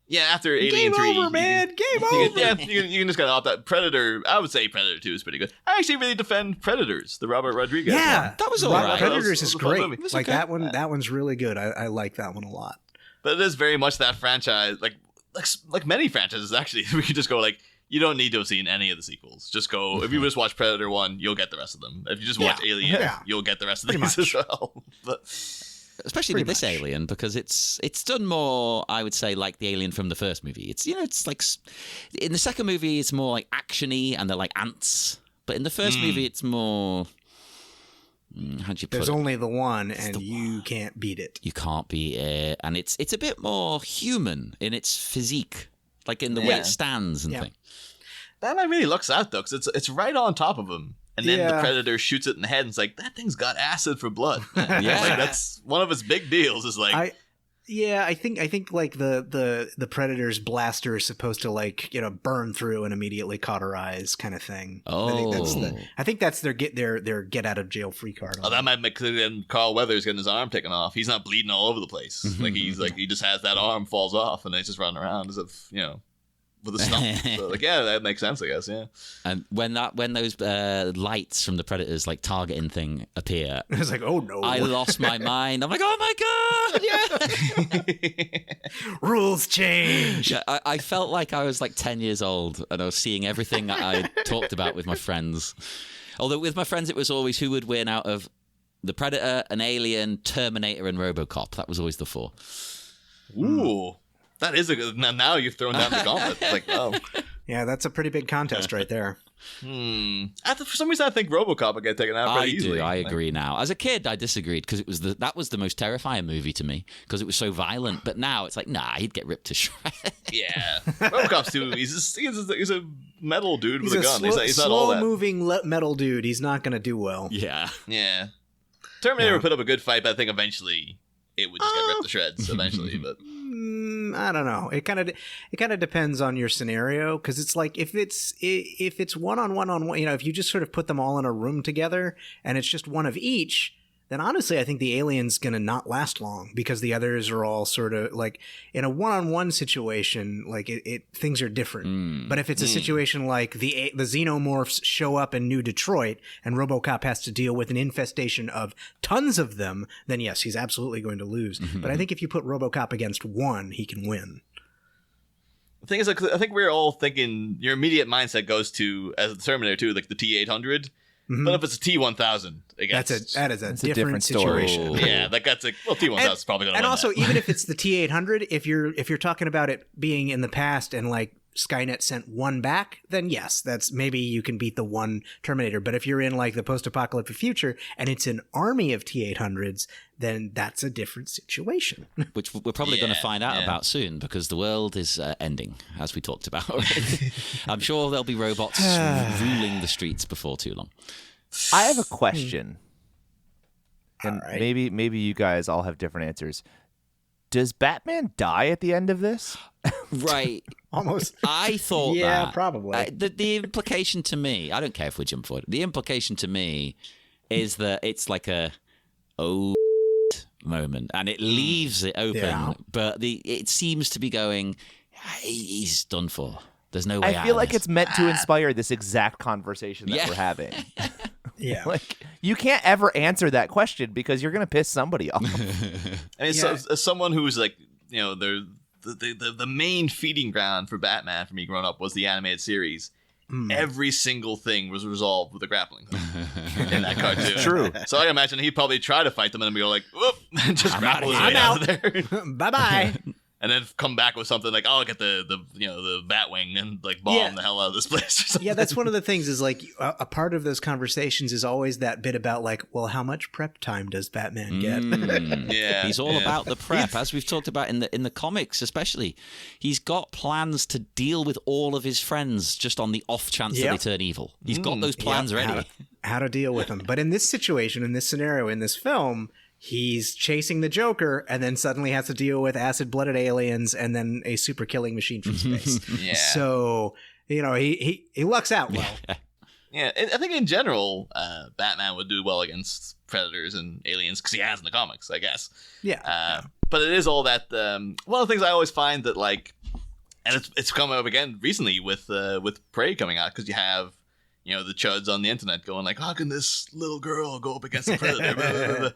Yeah, after Alien 3. Game over, man. Game over. You can just kind of opt out. Predator, I would say Predator 2 is pretty good. I actually really defend Predators, the Robert Rodriguez one. That was all right. Predators is great. Like that one. That one's really good. I like that one a lot. But it is very much that franchise, like many franchises actually. We could just go like, you don't need to have seen any of the sequels. Just go, if you just watch Predator 1, you'll get the rest of them. If you just watch Alien, you'll get the rest of these as well. But especially with this Alien, because it's done more, I would say, like the Alien from the first movie. It's like in the second movie, it's more like actiony and they're like ants. But in the first movie, it's more. How'd you put There's it? only the one, and you can't beat it. You can't beat it, and it's a bit more human in its physique, like in the way it stands and things. that really looks out though, because it's right on top of him. and then the Yeah. Predator shoots it in the head, and it's like, that thing's got acid for blood. Yeah. Like, that's one of its big deals. Is like, I think like the Predator's blaster is supposed to like burn through and immediately cauterize kind of thing. I think that's their get out of jail free card. oh, that might make then Carl Weathers getting his arm taken off. He's not bleeding all over the place. Like he just has that arm falls off, and then he's just running around as if with a stump. So like, yeah, that makes sense, I guess. Yeah. And when those lights from the Predators like targeting thing appear, I was like, oh no, I lost my mind. I'm like, oh my god, yeah. rules change. Yeah, I felt like I was like 10 years old, and I was seeing everything that I talked about with my friends. Although with my friends, it was always who would win out of the Predator, an Alien, Terminator, and RoboCop. That was always the four. Ooh. That is a good. Now you've thrown down the gauntlet. Like, oh. Yeah, that's a pretty big contest right there. For some reason, I think RoboCop would get taken out pretty easily. I agree now. As a kid, I disagreed because that was the most terrifying movie to me because it was so violent. But now it's like, nah, he'd get ripped to shreds. Yeah, RoboCop's too. He's a metal dude with a gun. He's not all that. Slow-moving metal dude. He's not going to do well. Yeah. Yeah. Terminator would put up a good fight, but I think eventually it would just get ripped to shreds. Eventually, but. I don't know. It kind of depends on your scenario, because it's like if it's one on one, if you just sort of put them all in a room together and it's just one of each, then honestly I think the alien's gonna not last long, because the others are all sort of like in a one-on-one situation, like things are different. But if it's a situation like the xenomorphs show up in New Detroit and RoboCop has to deal with an infestation of tons of them, then yes, he's absolutely going to lose. But I think if you put RoboCop against one, he can win. The thing is, like, I think we're all thinking your immediate mindset goes to, as the Terminator 2, like the T-800. But if it's a T-1000, that is a different situation. Yeah, that's like, well, T-1000 is probably going to win. And also, that. even if it's the T-800, if you're talking about it being in the past and like Skynet sent one back, then yes, that's maybe you can beat the one Terminator. But if you're in like the post-apocalyptic future and it's an army of T-800s, then that's a different situation. Which we're probably going to find out about soon, because the world is ending, as we talked about already. I'm sure there'll be robots ruling the streets before too long. I have a question, and right. maybe you guys all have different answers. Does Batman die at the end of this? Right. Almost. I thought Yeah, that. probably. The implication to me, I don't care if we jump forward, the implication to me is that it's like a moment, and it leaves it open, but it seems to be going, he's done for. There's no way I feel out like of this. it's meant to inspire this exact conversation that we're having. Yeah. Like, you can't ever answer that question because you're going to piss somebody off. I mean, so, as someone who's like, the main feeding ground for Batman for me growing up was the animated series. Every single thing was resolved with a grappling hook in that cartoon. True. So I imagine he'd probably try to fight them and then go like, whoop, and just grapple his way out of there. Bye-bye. And then come back with something like, oh, I'll get the Batwing and like bomb the hell out of this place or something. Yeah, that's one of the things is like a part of those conversations is always that bit about like, well, how much prep time does Batman get? Yeah, he's all about the prep, as we've talked about in the comics, especially. He's got plans to deal with all of his friends just on the off chance that they turn evil. He's got those plans ready. How to deal with them. But in this situation, in this scenario, in this film, he's chasing the Joker and then suddenly has to deal with acid-blooded aliens and then a super killing machine from space. Yeah. So, he lucks out well. Yeah, I think in general, Batman would do well against predators and aliens because he has in the comics, I guess. Yeah. But it is all that. One of the things I always find that like, and it's come up again recently with Prey coming out, because you have the chuds on the internet going like, how can this little girl go up against the predator? Blah, blah, blah, blah.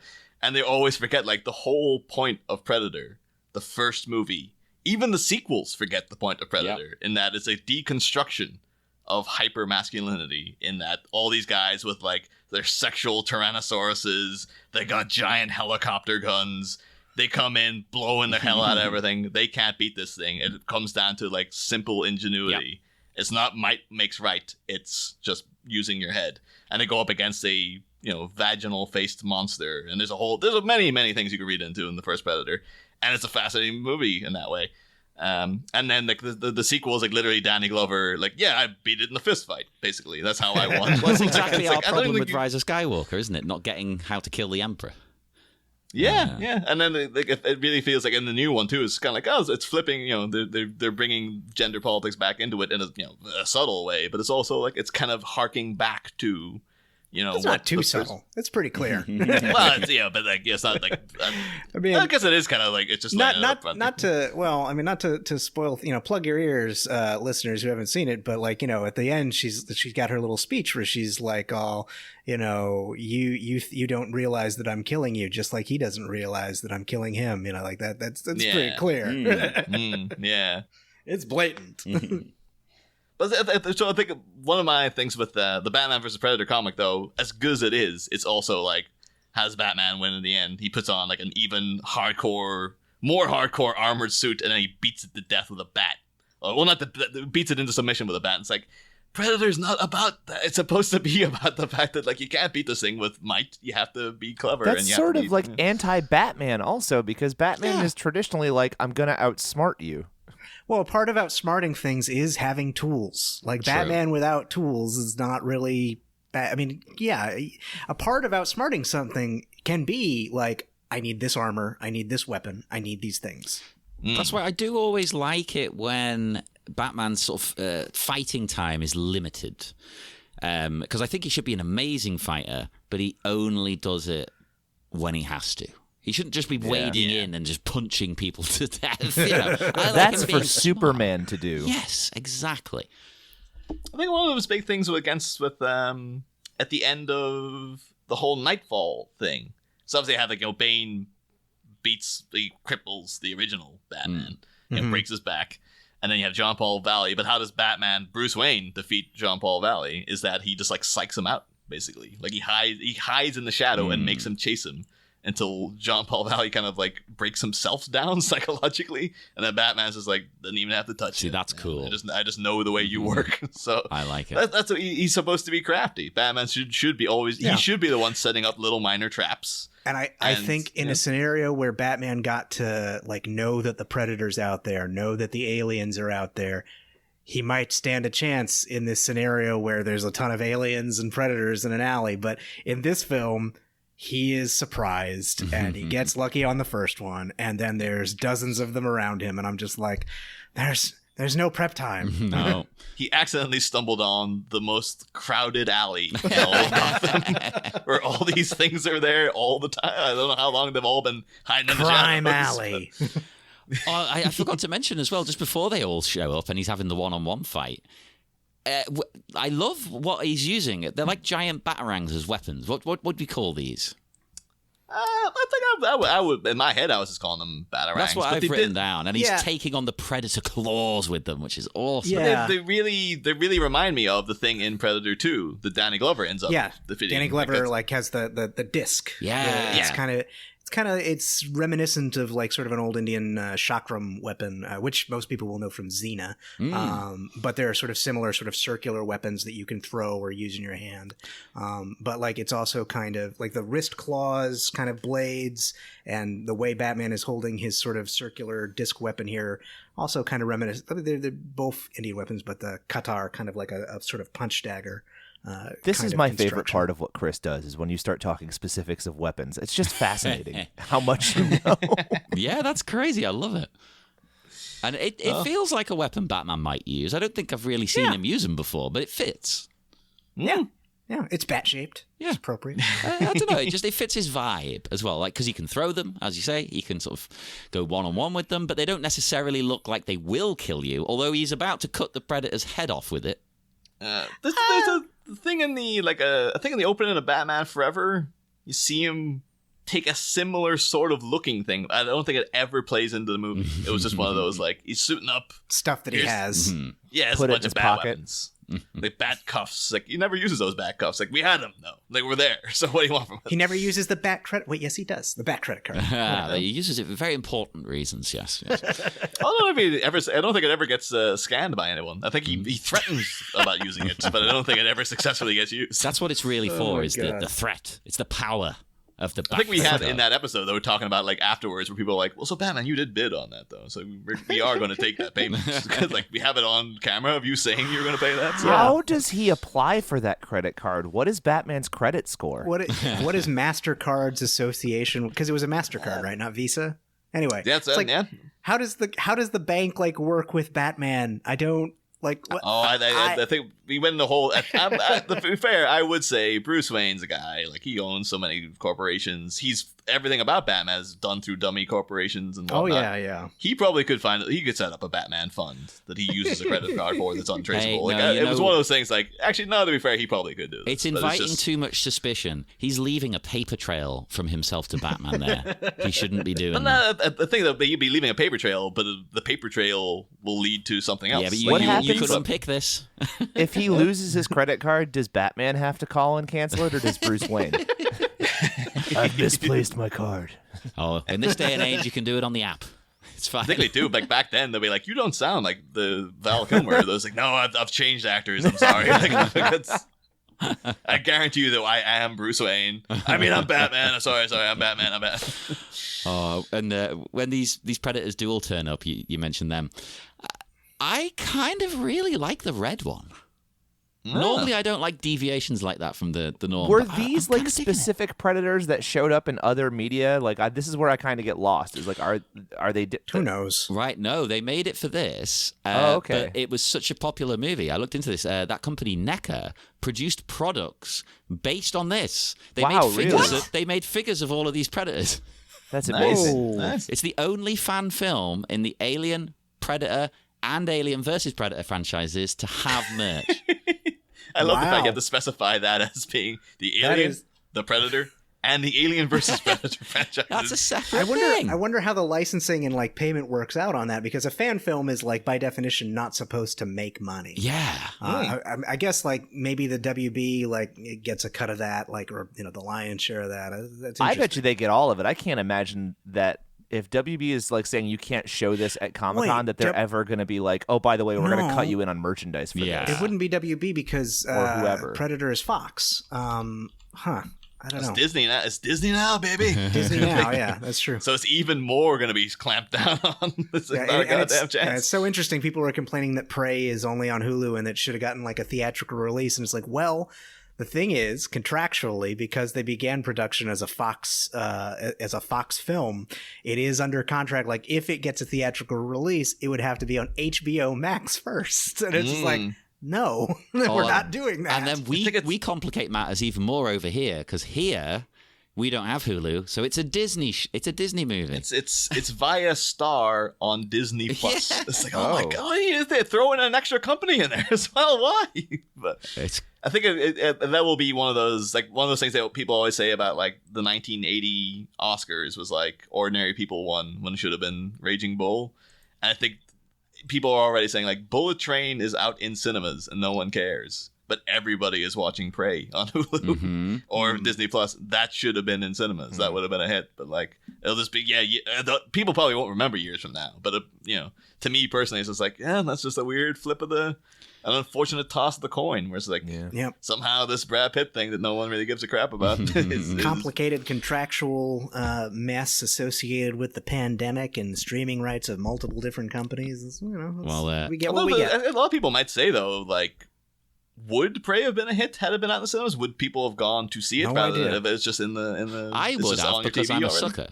And they always forget, like, the whole point of Predator, the first movie, even the sequels forget the point of Predator, in that it's a deconstruction of hyper-masculinity, in that all these guys with, like, their sexual tyrannosauruses, they got giant helicopter guns, they come in, blowing the hell out of everything, they can't beat this thing. It comes down to, like, simple ingenuity. It's not might makes right, it's just using your head. And they go up against a vaginal faced monster, and there's many things you could read into in the first Predator, and it's a fascinating movie in that way. And then like the sequel is like literally Danny Glover like, yeah, I beat it in a fist fight. Basically, that's how I won. Well, that's exactly our I don't problem think with Rise of Skywalker, isn't it? Not getting how to kill the Emperor. Yeah. And then like it really feels like in the new one too, it's kind of like, oh, it's flipping. You know, they're bringing gender politics back into it in a subtle way, but it's also like it's kind of harking back to. You know, it's not too subtle. It's pretty clear. Well, but like it's not like. I mean, I guess it is kind of like it's just not to spoil. Plug your ears, listeners who haven't seen it. But like at the end, she's got her little speech where she's like, "Oh, you don't realize that I'm killing you, just like he doesn't realize that I'm killing him." Like that. That's pretty clear. Yeah, it's blatant. But so I think one of my things with the Batman vs. Predator comic, though, as good as it is, it's also like, has Batman win in the end? He puts on like an even more hardcore armored suit, and then he beats it to death with a bat. Well, not beats it into submission with a bat. It's like, Predator's not about that. It's supposed to be about the fact that like you can't beat this thing with might. You have to be clever. That's and you sort have to of like anti-Batman also, because Batman is traditionally like, I'm gonna outsmart you. Well, part of outsmarting things is having tools. Like True. Batman without tools is not really I mean, yeah, a part of outsmarting something can be like, I need this armor, I need this weapon, I need these things. That's why I do always like it when Batman's sort of fighting time is limited. Because I think he should be an amazing fighter, but he only does it when he has to. He shouldn't just be wading in and just punching people to death. That's for Superman to do. Yes, exactly. I think one of those big things with at the end of the whole Nightfall thing. So obviously, I have like Bane cripples the original Batman and breaks his back, and then you have John Paul Valley. But how does Bruce Wayne defeat John Paul Valley? Is that he just like psychs him out basically? Like he hides in the shadow and makes him chase him until John Paul Valley kind of like breaks himself down psychologically, and then Batman's just like doesn't even have to touch. See, it. that's cool. I just know the way you work, so I like it. That's what he's supposed to be crafty. Batman should be always. He should be the one setting up little minor traps. And I think in a scenario where Batman got to like know that the Predator's out there, know that the aliens are out there, he might stand a chance in this scenario where there's a ton of aliens and Predators in an alley. But in this film, he is surprised and he gets lucky on the first one, and then there's dozens of them around him, and I'm just like, there's no prep time. No. He accidentally stumbled on the most crowded alley in all of Gotham, where all these things are there all the time. I don't know how long they've all been hiding in the shadows. Crime alley. I forgot to mention as well, just before they all show up and he's having the one-on-one fight, I love what he's using. They're like giant batarangs as weapons. What would we call these? I think I would. In my head, I was just calling them batarangs. That's what I've written down. And he's taking on the Predator claws with them, which is awesome. Yeah. They really remind me of the thing in Predator 2 that Danny Glover ends up defeating. Danny Glover has the disc. Yeah. It's reminiscent of like sort of an old Indian chakram weapon, which most people will know from Xena. But there are sort of similar sort of circular weapons that you can throw or use in your hand. But like it's also kind of like the wrist claws, kind of blades, and the way Batman is holding his sort of circular disc weapon here also kind of reminiscent. I mean, they're both Indian weapons, but the katar kind of like a sort of punch dagger. This is my favorite part of what Chris does, is when you start talking specifics of weapons. It's just fascinating how much you know. Yeah, that's crazy. I love it. And it feels like a weapon Batman might use. I don't think I've really seen him use them before, but it fits. Yeah, it's bat-shaped. Yeah. It's appropriate. I don't know. It fits his vibe as well. Like, because he can throw them, as you say. He can sort of go one-on-one with them, but they don't necessarily look like they will kill you, although he's about to cut the Predator's head off with it. There's a thing in the I think in the opening of Batman Forever, you see him take a similar sort of looking thing. I don't think it ever plays into the movie. It was just one of those like he's suiting up Stuff that he has. Yeah, it's Put a it bunch in of his bat pocket. weapons. Like bat cuffs. Like he never uses those bat cuffs. Like we had them though. They were there. So what do you want from us? He never uses the bat credit. Wait, yes, he does. The bat credit card. He uses it for very important reasons, yes. I don't know if he ever. I don't think it ever gets scanned by anyone. I think he threatens about using it, but I don't think it ever successfully gets used. That's what it's really for, my is God. the threat. It's the power of the I think we back had cover. in that episode, though, talking about like afterwards where people were like, well, so Batman, you did bid on that, though. So we are going to take that payment. Because like we have it on camera of you saying you're going to pay that. So. How does he apply for that credit card? What is Batman's credit score? What is MasterCard's association? Because it was a MasterCard, right? Not Visa. Anyway, That's it's it, like, yeah. how does the bank like work with Batman? I don't like. What, Oh, I think we went in the whole. To be fair, I would say Bruce Wayne's a guy. Like he owns so many corporations. He's everything about Batman is done through dummy corporations and oh whatnot. yeah. He probably could he could set up a Batman fund that he uses a credit card for that's untraceable. Hey, like no, it was one of those things. Like actually, no, to be fair, he probably could do this. It's but inviting just- too much suspicion. He's leaving a paper trail from himself to Batman there. He shouldn't be doing But that. no, the thing that you'd be leaving a paper trail, but the paper trail will lead to something else. Yeah, but What you happens- could unpick this. If he loses his credit card, does Batman have to call and cancel it, or does Bruce Wayne? I've misplaced my card. Oh, in this day and age, you can do it on the app. It's fine. I think they do. Like back then, they'll be like, "You don't sound like the Val Kilmer." Those like, "No, I've changed actors. I'm sorry." I guarantee you that I am Bruce Wayne. I mean, I'm Batman. I'm sorry, I'm Batman. I'm Batman. Oh, and when these predators do all turn up, you mentioned them. I kind of really like the red one. Normally, I don't like deviations like that from the norm. Were but these I'm like kinda digging it. specific predators that showed up in other media? Like this is where I kind of get lost. Is like, are they? Who knows? Right, no, they made it for this. Oh, okay. But it was such a popular movie. I looked into this. That company, NECA, produced products based on this. They Wow, made figures. really? They made figures of all of these predators. That's Nice. amazing. Nice. It's the only fan film in the Alien, Predator, and Alien vs. Predator franchises to have merch. I love the fact Wow. you have to specify that as being the That Alien, is- the Predator, and the Alien versus Predator franchise. That's a separate I thing. wonder how the licensing and like payment works out on that, because a fan film is like by definition not supposed to make money. Yeah. I guess like maybe the WB like it gets a cut of that, like, or the lion's share of that. That's I bet interesting. you they get all of it. I can't imagine that if WB is like saying you can't show this at Comic-Con, Wait, that they're ever going to be like, oh, by the way, we're going to No. cut you in on merchandise for Yeah. this. It wouldn't be WB because Or whoever. Predator is Fox. I don't It's know. Disney now. It's Disney now, baby. Disney now, yeah, that's true. So it's even more going to be clamped down on. This is Yeah, not a and it's, goddamn chance. it's so interesting. People were complaining that Prey is only on Hulu and that should have gotten like a theatrical release. And it's like, well, the thing is, contractually, because they began production as a Fox film, it is under contract. Like, if it gets a theatrical release, it would have to be on HBO Max first. And it's just like, no, we're not doing that. And then we complicate matters even more over here, because here we don't have Hulu, so it's a Disney movie. It's via Star on Disney Plus. Yeah. It's like, oh my god, they're throwing an extra company in there as well. Why? But It's I think that will be one of those things that people always say about like the 1980 Oscars was like Ordinary People won when it should have been Raging Bull. And I think people are already saying like Bullet Train is out in cinemas and no one cares, but everybody is watching Prey on Hulu or Disney Plus. That should have been in cinemas. That would have been a hit. But like it'll just be people probably won't remember years from now. But to me personally, it's just like that's just a weird flip of an unfortunate toss of the coin where it's like Yep. somehow this Brad Pitt thing that no one really gives a crap about is Complicated contractual mess associated with the pandemic and streaming rights of multiple different companies. We get what we get. A lot of people might say though, like, would Prey have been a hit had it been out in the cinemas? Would people have gone to see it No rather idea. than if it's just in the? I it's would just on have, your because TV I'm a already? sucker.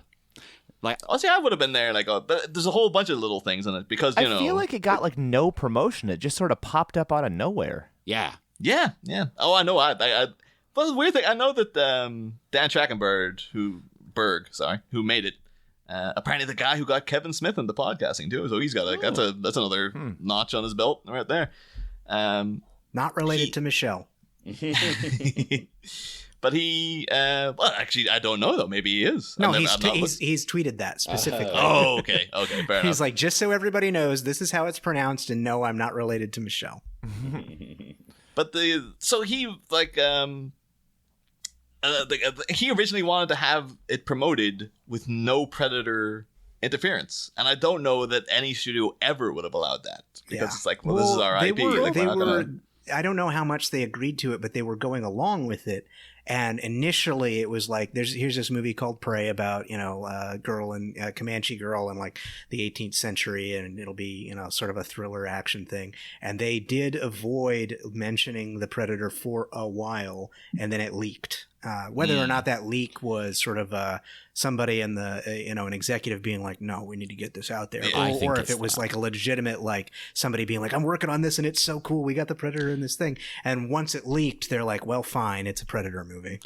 Like, Honestly, I would have been there. Like, but there's a whole bunch of little things in it because I feel like it got like no promotion. It just sort of popped up out of nowhere. yeah. yeah. Oh, I know. But the weird thing, I know that Dan Trachtenberg, who made it. Apparently, the guy who got Kevin Smith into podcasting too. So he's got like that's another notch on his belt right there. Not related to Michelle. But he, well, actually, I don't know though. Maybe he is. No, I'm not he's tweeted that specifically. Oh, okay, fair He's enough. like, just so everybody knows, this is how it's pronounced, and no, I'm not related to Michelle. But so he like he originally wanted to have it promoted with no Predator interference, and I don't know that any studio ever would have allowed that because it's like, well, this is our IP. Like, we're not gonna... I don't know how much they agreed to it, but they were going along with it. And initially it was like, here's this movie called Prey about, a girl and Comanche girl in like the 18th century. And it'll be, sort of a thriller action thing. And they did avoid mentioning the Predator for a while. And then it leaked. Whether or not that leak was sort of somebody in the an executive being like, no, we need to get this out there, or if it was like a legitimate, like somebody being like, I'm working on this and it's so cool, we got the Predator in this thing, and once it leaked, they're like, well, fine, it's a Predator movie.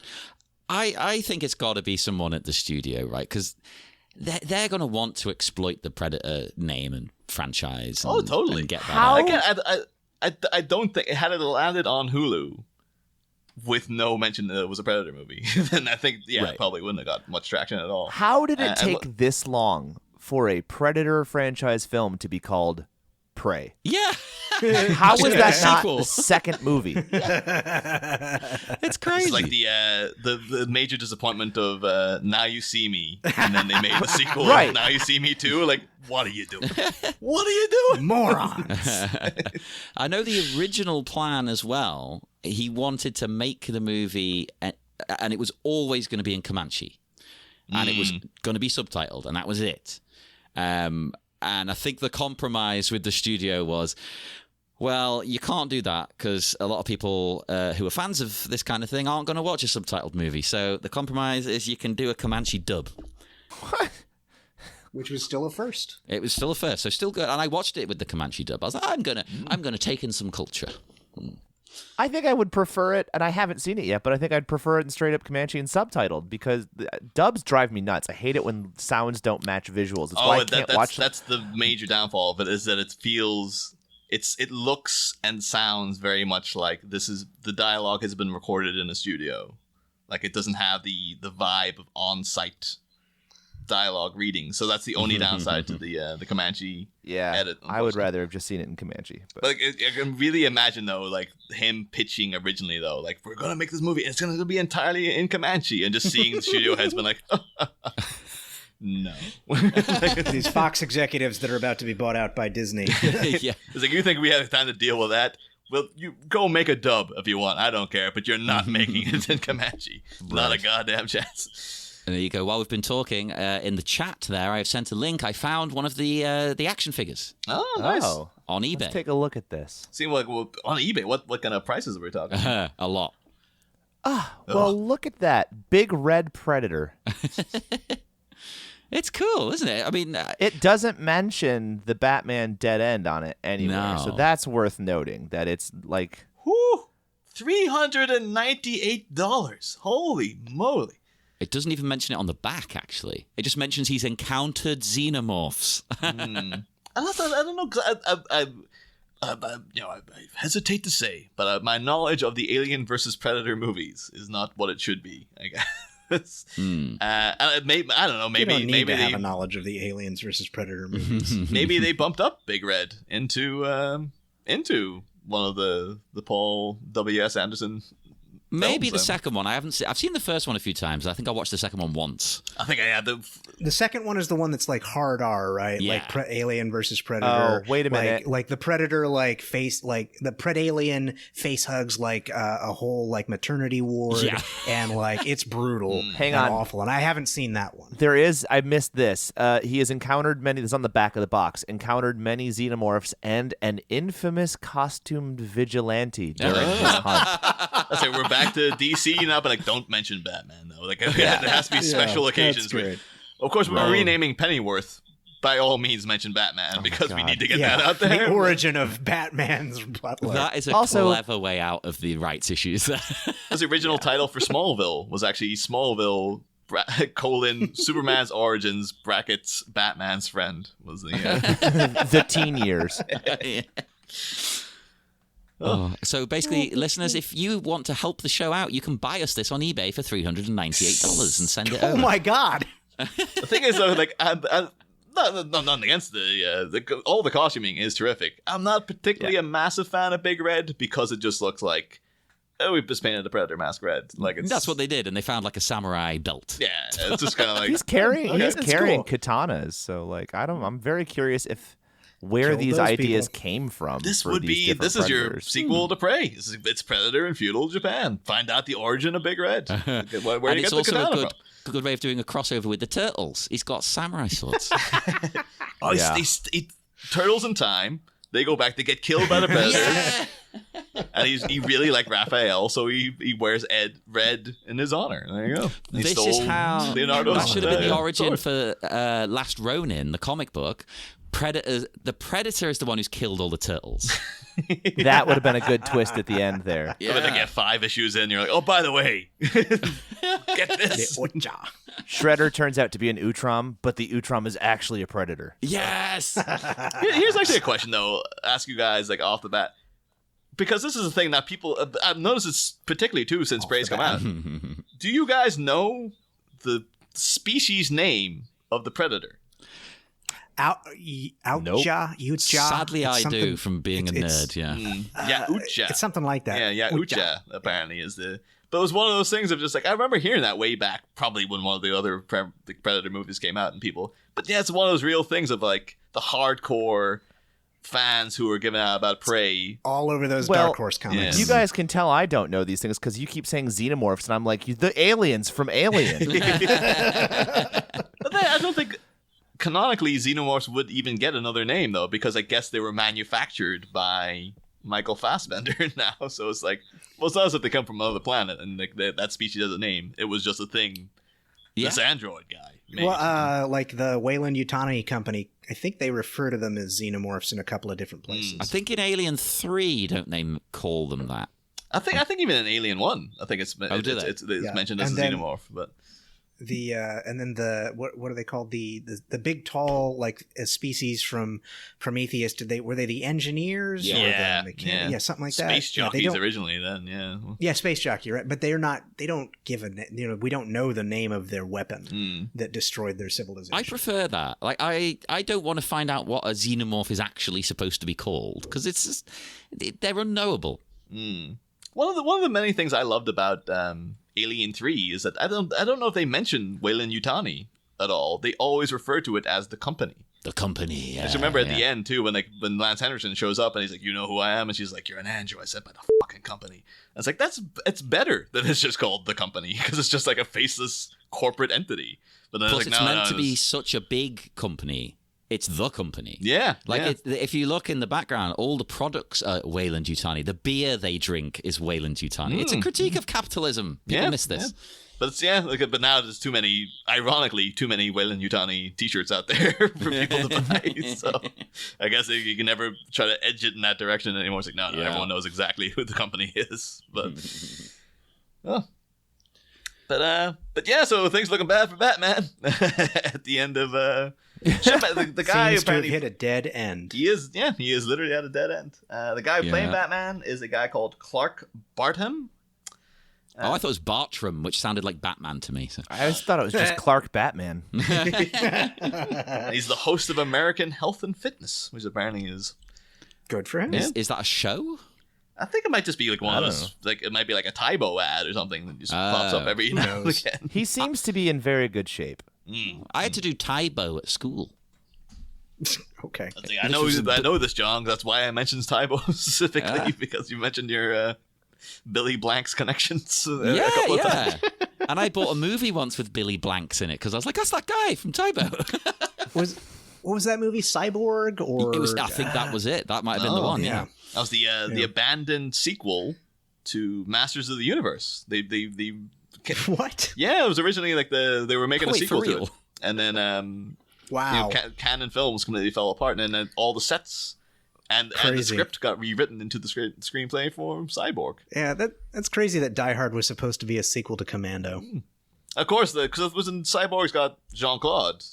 I think it's got to be someone at the studio, right? Because they're going to want to exploit the Predator name and franchise. Totally. And get that out. I don't think had it landed on Hulu with no mention that it was a Predator movie, then I think, it probably wouldn't have got much traction at all. How did it take this long for a Predator franchise film to be called Prey? Yeah. How was that not the second movie? It's crazy. It's like the major disappointment of Now You See Me, and then they made the sequel, Right. Now You See Me 2. Like, what are you doing? What are you doing? Morons. I know the original plan as well. He wanted to make the movie, and it was always going to be in Comanche, and it was going to be subtitled, and that was it. And I think the compromise with the studio was, well, you can't do that because a lot of people who are fans of this kind of thing aren't going to watch a subtitled movie. So the compromise is you can do a Comanche dub. What? Which was still a first. It was still a first, so still good. And I watched it with the Comanche dub. I was like, I'm gonna take in some culture. I think I would prefer it, and I haven't seen it yet, but I think I'd prefer it in straight up Comanche and subtitled because dubs drive me nuts. I hate it when sounds don't match visuals. It's why I can't watch them. That's the major downfall of it, is that it looks and sounds very much like the dialogue has been recorded in a studio. Like, it doesn't have the vibe of on-site dialogue reading, so that's the only downside to the Comanche edit. I would rather have just seen it in Comanche. But like, I can really imagine though, like him pitching originally though, like, we're gonna make this movie and it's gonna be entirely in Comanche, and just seeing the studio heads been like, no. These Fox executives that are about to be bought out by Disney. Yeah. It's like, you think we have time to deal with that? Well, you go make a dub if you want. I don't care, but you're not making it in Comanche. Not a goddamn chance. And there you go. While we've been talking, in the chat there, I've sent a link. I found one of the action figures. Oh, nice. On eBay. Let's take a look at this. Seems like, well, on eBay, what kind of prices are we talking? A lot. Well, look at that. Big red Predator. It's cool, isn't it? I mean, It doesn't mention the Batman dead end on it anywhere, so No. that's worth noting. That it's like, Whew, $398. Holy moly. it doesn't even mention it on the back, actually. It just mentions he's encountered xenomorphs. I don't know, 'cause I hesitate to say, but my knowledge of the Alien versus Predator movies is not what it should be, I guess. Maybe, I don't know. Maybe You don't need maybe to they have a knowledge of the Aliens versus Predator movies. maybe they bumped up Big Red into one of the Paul W.S. Anderson. Maybe the films, second one. I've seen the first one a few times. I think I watched the second one once. I think I had The second one is the one that's like hard R, right? Yeah. Like Alien versus Predator. Oh, wait a minute. Like the Predator, like the Pred-Alien face hugs like a whole like maternity ward, Yeah. and like it's brutal, Hang and on. awful. And I haven't seen that one. there is, I missed this. He has encountered many, this is on the back of the box, encountered many xenomorphs and an infamous costumed vigilante during his hunt. I say we're back to DC now, but like, don't mention Batman though. Like, there has to be special occasions. That's great. Of course, we're renaming Pennyworth. By all means, mention Batman because we God. need to get that out there. The origin of Batman's butler. That is a Also- clever way out of the rights issues there. The original title for Smallville was actually Smallville Superman's origins brackets Batman's friend was the The teen years. So basically, listeners, if you want to help the show out, you can buy us this on eBay for $398 and send it Oh over. my God! The thing is though, like, nothing against all the costuming is terrific. I'm not particularly a massive fan of Big Red because it just looks like, oh, we've just painted the Predator mask red. Like, That's what they did, and they found like a samurai belt. Yeah, it's just kind of like He's carrying Okay, that's carrying cool. katanas, so like I'm very curious if where Killed these those ideas people. came from. This for would these be different this is your predators. sequel to Prey. It's Predator in feudal Japan. Find out the origin of Big Red. Where And do you it's get the also a katana good way of doing a crossover with the turtles. He's got samurai swords. from? Oh, Yeah. Turtles in time. They go back. They get killed by the Predator. Yeah. And he really like Raphael, so he wears red in his honor. There you go. He This stole is how Leonardo's, that should have been the origin sword. for Last Ronin, the comic book. The Predator is the one who's killed all the turtles. That would have been a good twist at the end there. But they get 5 issues in, you're like, oh, by the way, get this. Ocha. Shredder turns out to be an Utrom, but the Utrom is actually a predator. Yes. Here's actually a question though. Ask you guys like off the bat, because this is a thing that people I've noticed it's particularly too since Prey's come out. Do you guys know the species name of the predator? Oucha, Ucha. Sadly, It's I something- do from being a it's- nerd. Yeah. Yautja. It's something like that. Yeah, Yautja apparently is the. But it was one of those things of just like I remember hearing that way back, probably when one of the other the Predator movies came out, and people. But yeah, it's one of those real things of like the hardcore fans who are giving out about Prey. All over those Well, Dark Horse comics. You guys can tell I don't know these things because you keep saying xenomorphs, and I'm like, the aliens from Alien. But then I don't think canonically xenomorphs would even get another name though, because I guess they were manufactured by Michael Fassbender now. So it's like, well, it's not as if they come from another planet and like that species has a name. It was just a thing. Yeah. This android guy. Maybe. Well, like the Weyland Yutani company, I think they refer to them as xenomorphs in a couple of different places. I think in Alien 3, don't they call them that? I think even in Alien 1, I think it's do they? it's Yeah. mentioned as And a then- xenomorph. But And then the what are they called, the big tall like species from Prometheus? Were they the engineers? Or the mechanic? Something like that. Space Yeah, they jockeys don't- originally then, yeah. Space jockey, right? But they're not. They don't give we don't know the name of their weapon that destroyed their civilization. I prefer that. Like, I don't want to find out what a xenomorph is actually supposed to be called because it's just, they're unknowable. One of the many things I loved about Alien 3 is that I don't know if they mention Weyland Yutani at all. They always refer to it as the company. The company. I just remember at the end too when Lance Henderson shows up and he's like, "You know who I am?" and she's like, "You're an android sent by the fucking company." I was like, it's better than it's just called the company because it's just like a faceless corporate entity. But then Plus, it's it's like, meant to be such a big company. It's the company. Yeah, Like, if you look in the background, all the products are Weyland Yutani. The beer they drink is Weyland Yutani. It's a critique of capitalism. People miss this. Yeah. But it's but now there's too many Weyland Yutani t-shirts out there for people to buy. So I guess you can never try to edge it in that direction anymore. It's like, no, everyone knows exactly who the company is. But but yeah, so things looking bad for Batman at the end of the guy Seems to have apparently hit a dead end. he is literally at a dead end. The guy playing Batman is a guy called Clark Bartham. I thought it was Bartram, which sounded like Batman to me. So. I always thought it was just Clark Batman. He's the host of American Health and Fitness, which apparently is. Good for him. Is that a show? I think it might just be like one of those, like it might be like a Tybo ad or something that just pops up every now and again. He seems to be in very good shape. I had to do Tybo at school. Okay. I know this, John. That's why I mentioned Tybo specifically because you mentioned your Billy Blanks connections. A couple of times. And I bought a movie once with Billy Blanks in it because I was like, that's that guy from Tybo. What was that movie? Cyborg or I think that was it. That might have been the one. Yeah. That was the abandoned sequel to Masters of the Universe. They what? Yeah, it was originally like they were making a Wait, sequel for to real? it, and then Wow. Canon Films completely fell apart, and then all the sets and the Crazy. script got rewritten into the screenplay for Cyborg. Yeah, that's crazy that Die Hard was supposed to be a sequel to Commando. Of course, because it was in Cyborg's got Jean-Claude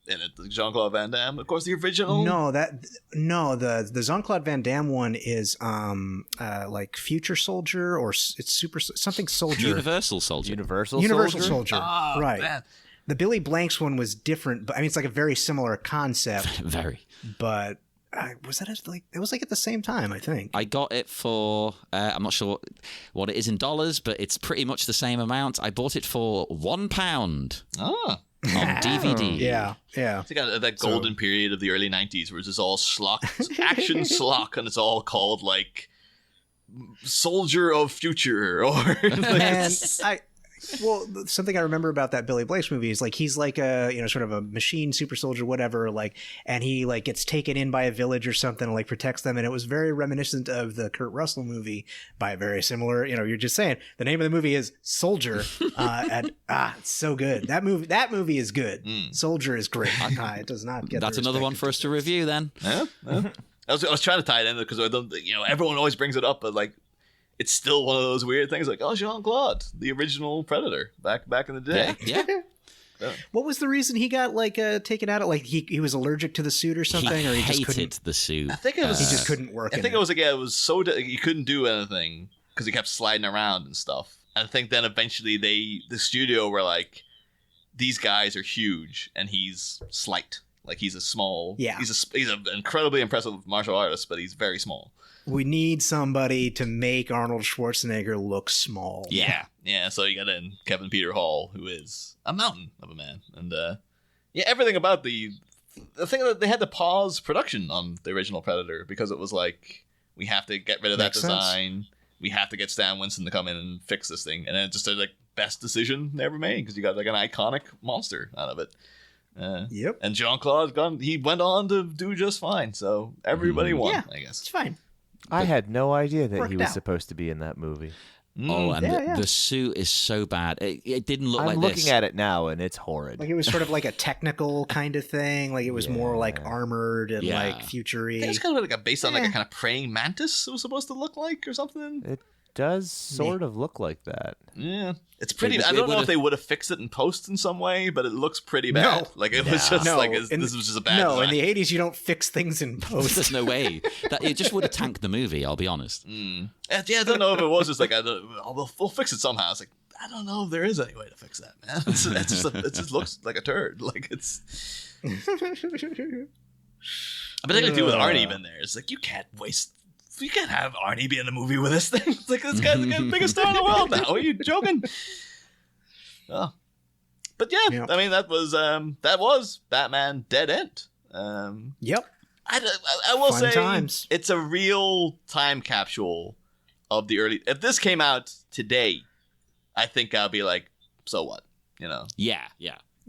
in it, Jean-Claude Van Damme. Of course, the original. The Jean-Claude Van Damme one is like Future Soldier or it's Super something Soldier. Universal Soldier. Universal Soldier. Oh, right. man. The Billy Blanks one was different, but I mean it's like a very similar concept. Very. But it was like at the same time, I think. I got it for, I'm not sure what it is in dollars, but it's pretty much the same amount. I bought it for £1. Ah. on DVD. Yeah. It's like that golden period of the early 90s where it's just all schlock, action schlock, and it's all called like Soldier of Future or And something I remember about that Billy Blaze movie is like he's like a sort of a machine super soldier, whatever, like, and he like gets taken in by a village or something and like protects them, and it was very reminiscent of the Kurt Russell movie by a very similar. You're just saying the name of the movie is Soldier, and it's so good. That movie is good. Soldier is great. It does not get. That's another one for us to review then. Yeah. I was trying to tie it in because I don't, everyone always brings it up, but like. It's still one of those weird things like, Jean-Claude, the original Predator back in the day. Yeah. What was the reason he got like taken out of, like he was allergic to the suit or something, or he just couldn't the suit? I think it was he just couldn't work. I think it was like it was so he couldn't do anything because he kept sliding around and stuff. And I think then eventually the studio were like, these guys are huge and he's slight. Like he's a small, he's an incredibly impressive martial artist, but he's very small. We need somebody to make Arnold Schwarzenegger look small. Yeah. So you got in Kevin Peter Hall, who is a mountain of a man, and everything about the thing that they had to pause production on the original Predator because it was like we have to get rid of that design. We have to get Stan Winston to come in and fix this thing, and it just like best decision they ever made because you got like an iconic monster out of it. Yep. And Jean-Claude he went on to do just fine. So everybody won, I guess. It's fine. I had no idea that he was out. supposed to be in that movie. Oh, and the suit is so bad. It didn't look like this. I'm looking at it now, and it's horrid. Like it was sort of like a technical kind of thing. Like it was more like armored and like futury. I think it's kind of like based on like a kind of praying mantis it was supposed to look like or something. It does sort of look like that. Yeah. It's pretty. I don't know if they would have fixed it in post in some way, but it looks pretty bad. Like it was just like this was just a bad. No, design. in the 80s you don't fix things in post. There's no way. It just would have tanked the movie. I'll be honest. Yeah, I don't know if it was just like we'll fix it somehow. It's like I don't know if there is any way to fix that, man. It just looks like a turd. Like it's. I particularly do with Arnie been there. It's like you can't have Arnie be in a movie with this thing. It's like this guy's the biggest star in the world now. Are you joking? Oh. But yeah, I mean that was Batman Dead End. Yep. I will Fun say times. It's a real time capsule of the early. If this came out today, I think I'll be like, so what? Yeah.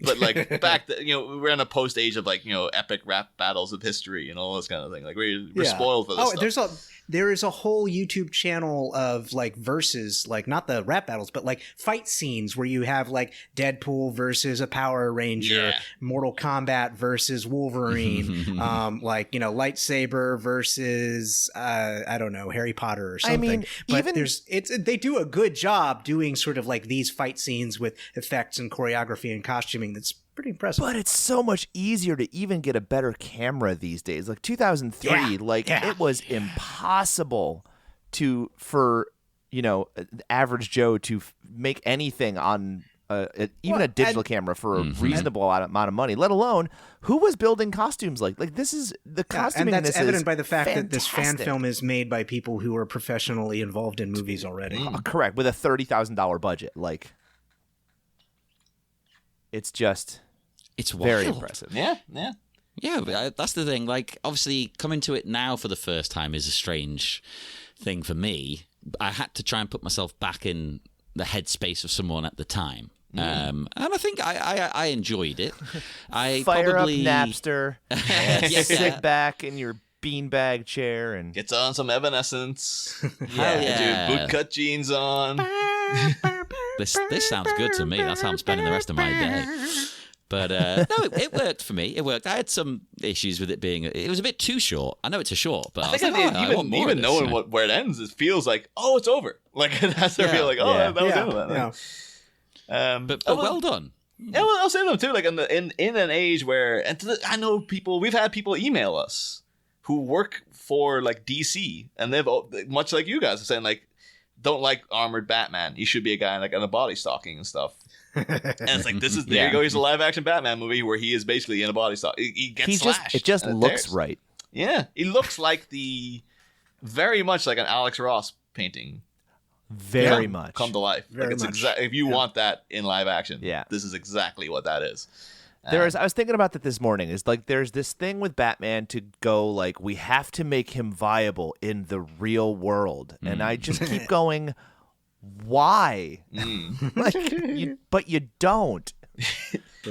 But like back, we're in a post age of like epic rap battles of history and all this kind of thing. Like we're spoiled for this stuff. There is a whole YouTube channel of like verses, like not the rap battles, but like fight scenes where you have like Deadpool versus a Power Ranger, Mortal Kombat versus Wolverine, like lightsaber versus I don't know, Harry Potter or something. I mean, but they do a good job doing sort of like these fight scenes with effects and choreography and costuming. That's pretty impressive. But it's so much easier to even get a better camera these days. Like 2003, it was impossible for the average Joe to make anything on even a digital camera for a reasonable amount of money. Let alone who was building costumes like this is the costuming. And that's evident by the fact fantastic. that this fan film is made by people who are professionally involved in movies already. Correct, with a $30,000 budget. Like it's very impressive. Yeah. But that's the thing. Like, obviously, coming to it now for the first time is a strange thing for me. I had to try and put myself back in the headspace of someone at the time. And I think I enjoyed it. I Fire probably... up Napster, sit back in your beanbag chair and gets on some Evanescence. Yeah. Dude, bootcut jeans on. This sounds good to me. That's how I'm spending the rest of my day. But no, it worked for me. It worked. I had some issues with it being. It was a bit too short. I know it's a short, but I was even knowing where it ends, it feels like it's over. Like it has to feel like that was the end of that. Yeah. But well done. Yeah, well, I'll say them too. Like in an age where, I know we've had people email us who work for like DC, and they've much like you guys are saying like, don't like armored Batman. He should be a guy like in a body stocking and stuff. And it's like there you go. Here's a live action Batman movie where he is basically in a body stock. He gets slashed. It just looks right. Yeah, he looks like very much like an Alex Ross painting. very much. come to life. Very it's much. if you want that in live action, Yeah. this is exactly what that is. I was thinking about that this morning. Is like there's this thing with Batman to go like we have to make him viable in the real world, and I just keep going, why? But you don't.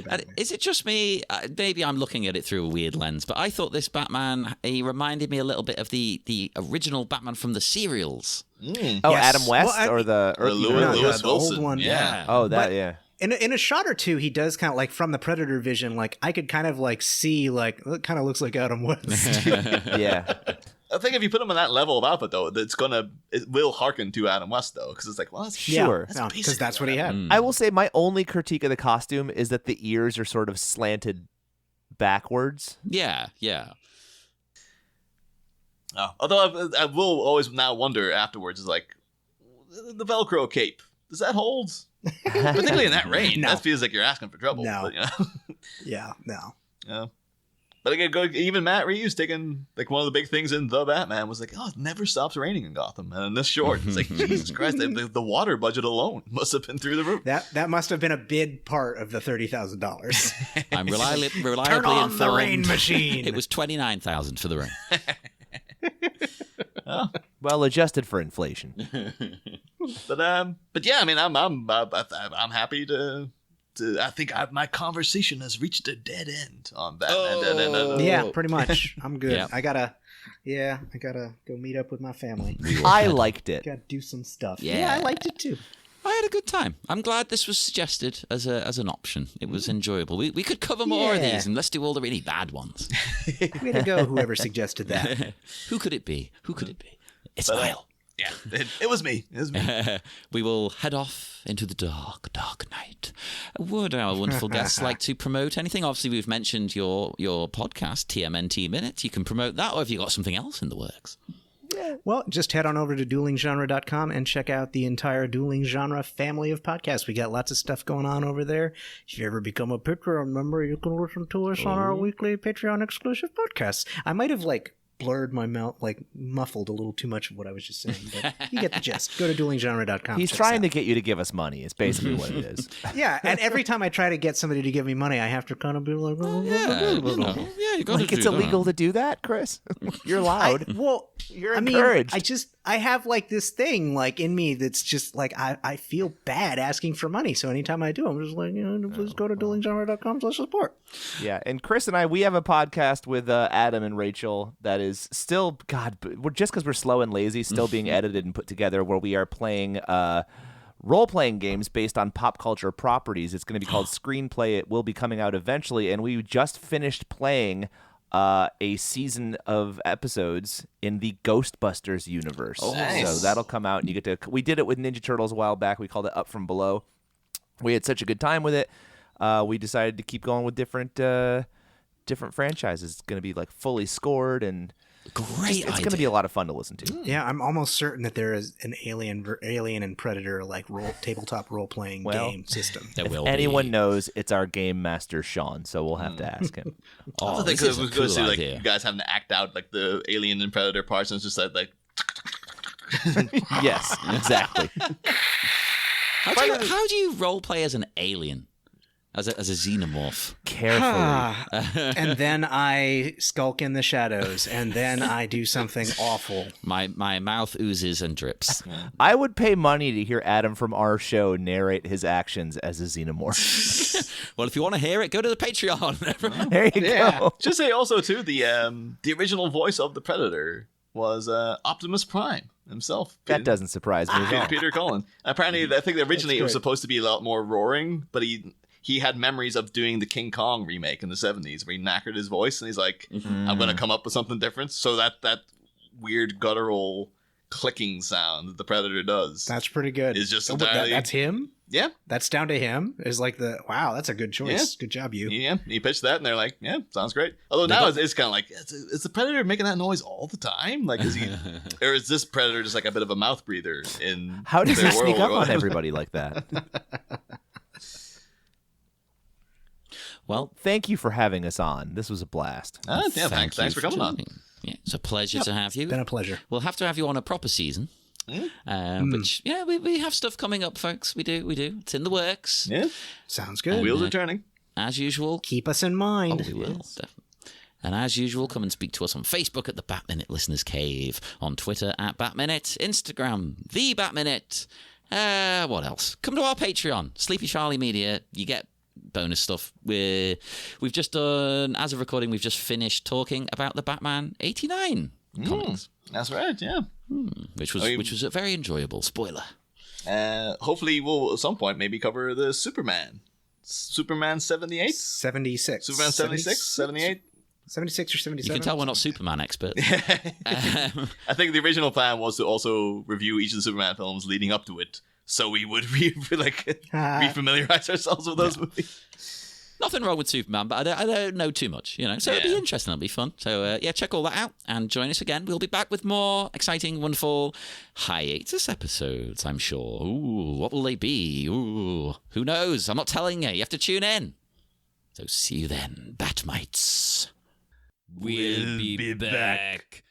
And is it just me? Maybe I'm looking at it through a weird lens, but I thought this Batman, he reminded me a little bit of the original Batman from the serials. Oh, Yes. Adam West Well, or the Lewis the old Wilson. one. Yeah. oh that But- yeah. In a shot or two, he does kind of like from the Predator vision, like I could kind of like see like it kind of looks like Adam West. Yeah. I think if you put him on that level of output, though, it will harken to Adam West, though, because it's like, well, that's Sure. Because that's what he had. I will say my only critique of the costume is that the ears are sort of slanted backwards. Yeah. Oh, although I will always now wonder afterwards, is like, the Velcro cape, does that hold? Particularly in that rain. No. That feels like you're asking for trouble. No. But, you know, Yeah, no. yeah. But again, even Matt Reeves taking like one of the big things in The Batman was like, oh, it never stops raining in Gotham. And in this short, it's like, Jesus Christ, the water budget alone must have been through the roof. That must have been a big part of the $30,000. I'm reliably Turn on informed. the rain machine. It was $29,000 for the rain. Well, adjusted for inflation. But yeah, I mean, I'm happy to. I think my conversation has reached a dead end on Batman. Yeah, pretty much. I'm good. Yeah. I gotta go meet up with my family. I liked it. Gotta do some stuff. Yeah. I liked it too. I had a good time. I'm glad this was suggested as an option. It was enjoyable. We could cover more of Yeah. these, and let's do all the really bad ones. Way to go, whoever suggested that. Who could it be? It's Niall. Yeah, it was me. We will head off into the dark, dark night. Would our wonderful guests like to promote anything? Obviously, we've mentioned your podcast, TMNT Minute. You can promote that, or have you got something else in the works? Well, just head on over to duelinggenre.com and check out the entire Dueling Genre family of podcasts. We got lots of stuff going on over there. If you ever become a Patreon member, you can listen to us on our weekly Patreon exclusive podcasts. I might have blurred my mouth, muffled a little too much of what I was just saying, but you get the gist. Go to duelinggenre.com. He's trying to get you to give us money. It's basically what it is. Yeah, and every time I try to get somebody to give me money, I have to kind of be like, Yeah, you got Like it's illegal to do that, Chris? You're allowed. You're encouraged. I have this thing in me that's just I feel bad asking for money. So anytime I do, I'm just like, please go to duelinggenre.com/support. Yeah, and Chris and I, we have a podcast with Adam and Rachel that is still, just because we're slow and lazy, still being edited and put together, where we are playing role-playing games based on pop culture properties. It's going to be called Screenplay. It will be coming out eventually, and we just finished playing a season of episodes in the Ghostbusters universe. Oh, nice. So that'll come out, and you get to. We did it with Ninja Turtles a while back. We called it Up From Below. We had such a good time with it. We decided to keep going with different franchises. It's going to be fully scored, and Great it's going to be a lot of fun to listen to. Yeah, I'm almost certain that there is an Alien and Predator tabletop role playing game system. There will Anyone be. knows, it's our game master Sean, so we'll have to ask him. Oh, I think this is it a was going to cool see idea. you guys having to act out the Alien and Predator parts, and it's just like Yes, exactly. How do you role play as an alien? As a xenomorph? Carefully. And then I skulk in the shadows, and then I do something awful. My mouth oozes and drips. I would pay money to hear Adam from our show narrate his actions as a xenomorph. Well, if you want to hear it, go to the Patreon. There you go. Just say also too the original voice of the Predator was Optimus Prime himself. That doesn't surprise me at all. Peter Cullen. Apparently, I think originally it was supposed to be a lot more roaring, but he had memories of doing the King Kong remake in the 70s where he knackered his voice, and he's like, I'm going to come up with something different. So that weird guttural clicking sound that the Predator does. That's pretty good. Is just but entirely... that's him? Yeah. That's down to him? Is wow, that's a good choice. Yeah. Good job, you. Yeah, he pitched that, and they're like, yeah, sounds great. Although now it's kind of like, is the Predator making that noise all the time? Like, is he... or is this Predator just a bit of a mouth breather in How does he their sneak world? up on everybody like that? Well, thank you for having us on. This was a blast. Yeah, thanks for coming on. joining. Yeah, it's a pleasure to have you. Been a pleasure. We'll have to have you on a proper season. Which, yeah, we have stuff coming up, folks. We do. It's in the works. Yeah. Sounds good. Wheels are turning. As usual. Keep us in mind. Oh, we will, definitely. And as usual, come and speak to us on Facebook at the Bat Minute Listeners Cave, on Twitter at Bat Minute, Instagram, The Bat Minute. What else? Come to our Patreon, Sleepy Charlie Media. You get bonus stuff. We've just done, as of recording, we've just finished talking about the Batman 89 comics. That's right, yeah. Which was a very enjoyable. Spoiler. Hopefully we'll at some point maybe cover the Superman 78? 76. Superman 76? 78? 76 or 77. You can tell we're not Superman experts. I think the original plan was to also review each of the Superman films leading up to it, so we would refamiliarize ourselves with those movies. Nothing wrong with Superman, but I don't know too much, So it'll be interesting. It'll be fun. So check all that out and join us again. We'll be back with more exciting, wonderful hiatus episodes, I'm sure. Ooh, what will they be? Ooh, who knows? I'm not telling you. You have to tune in. So see you then, Batmites. We'll be back.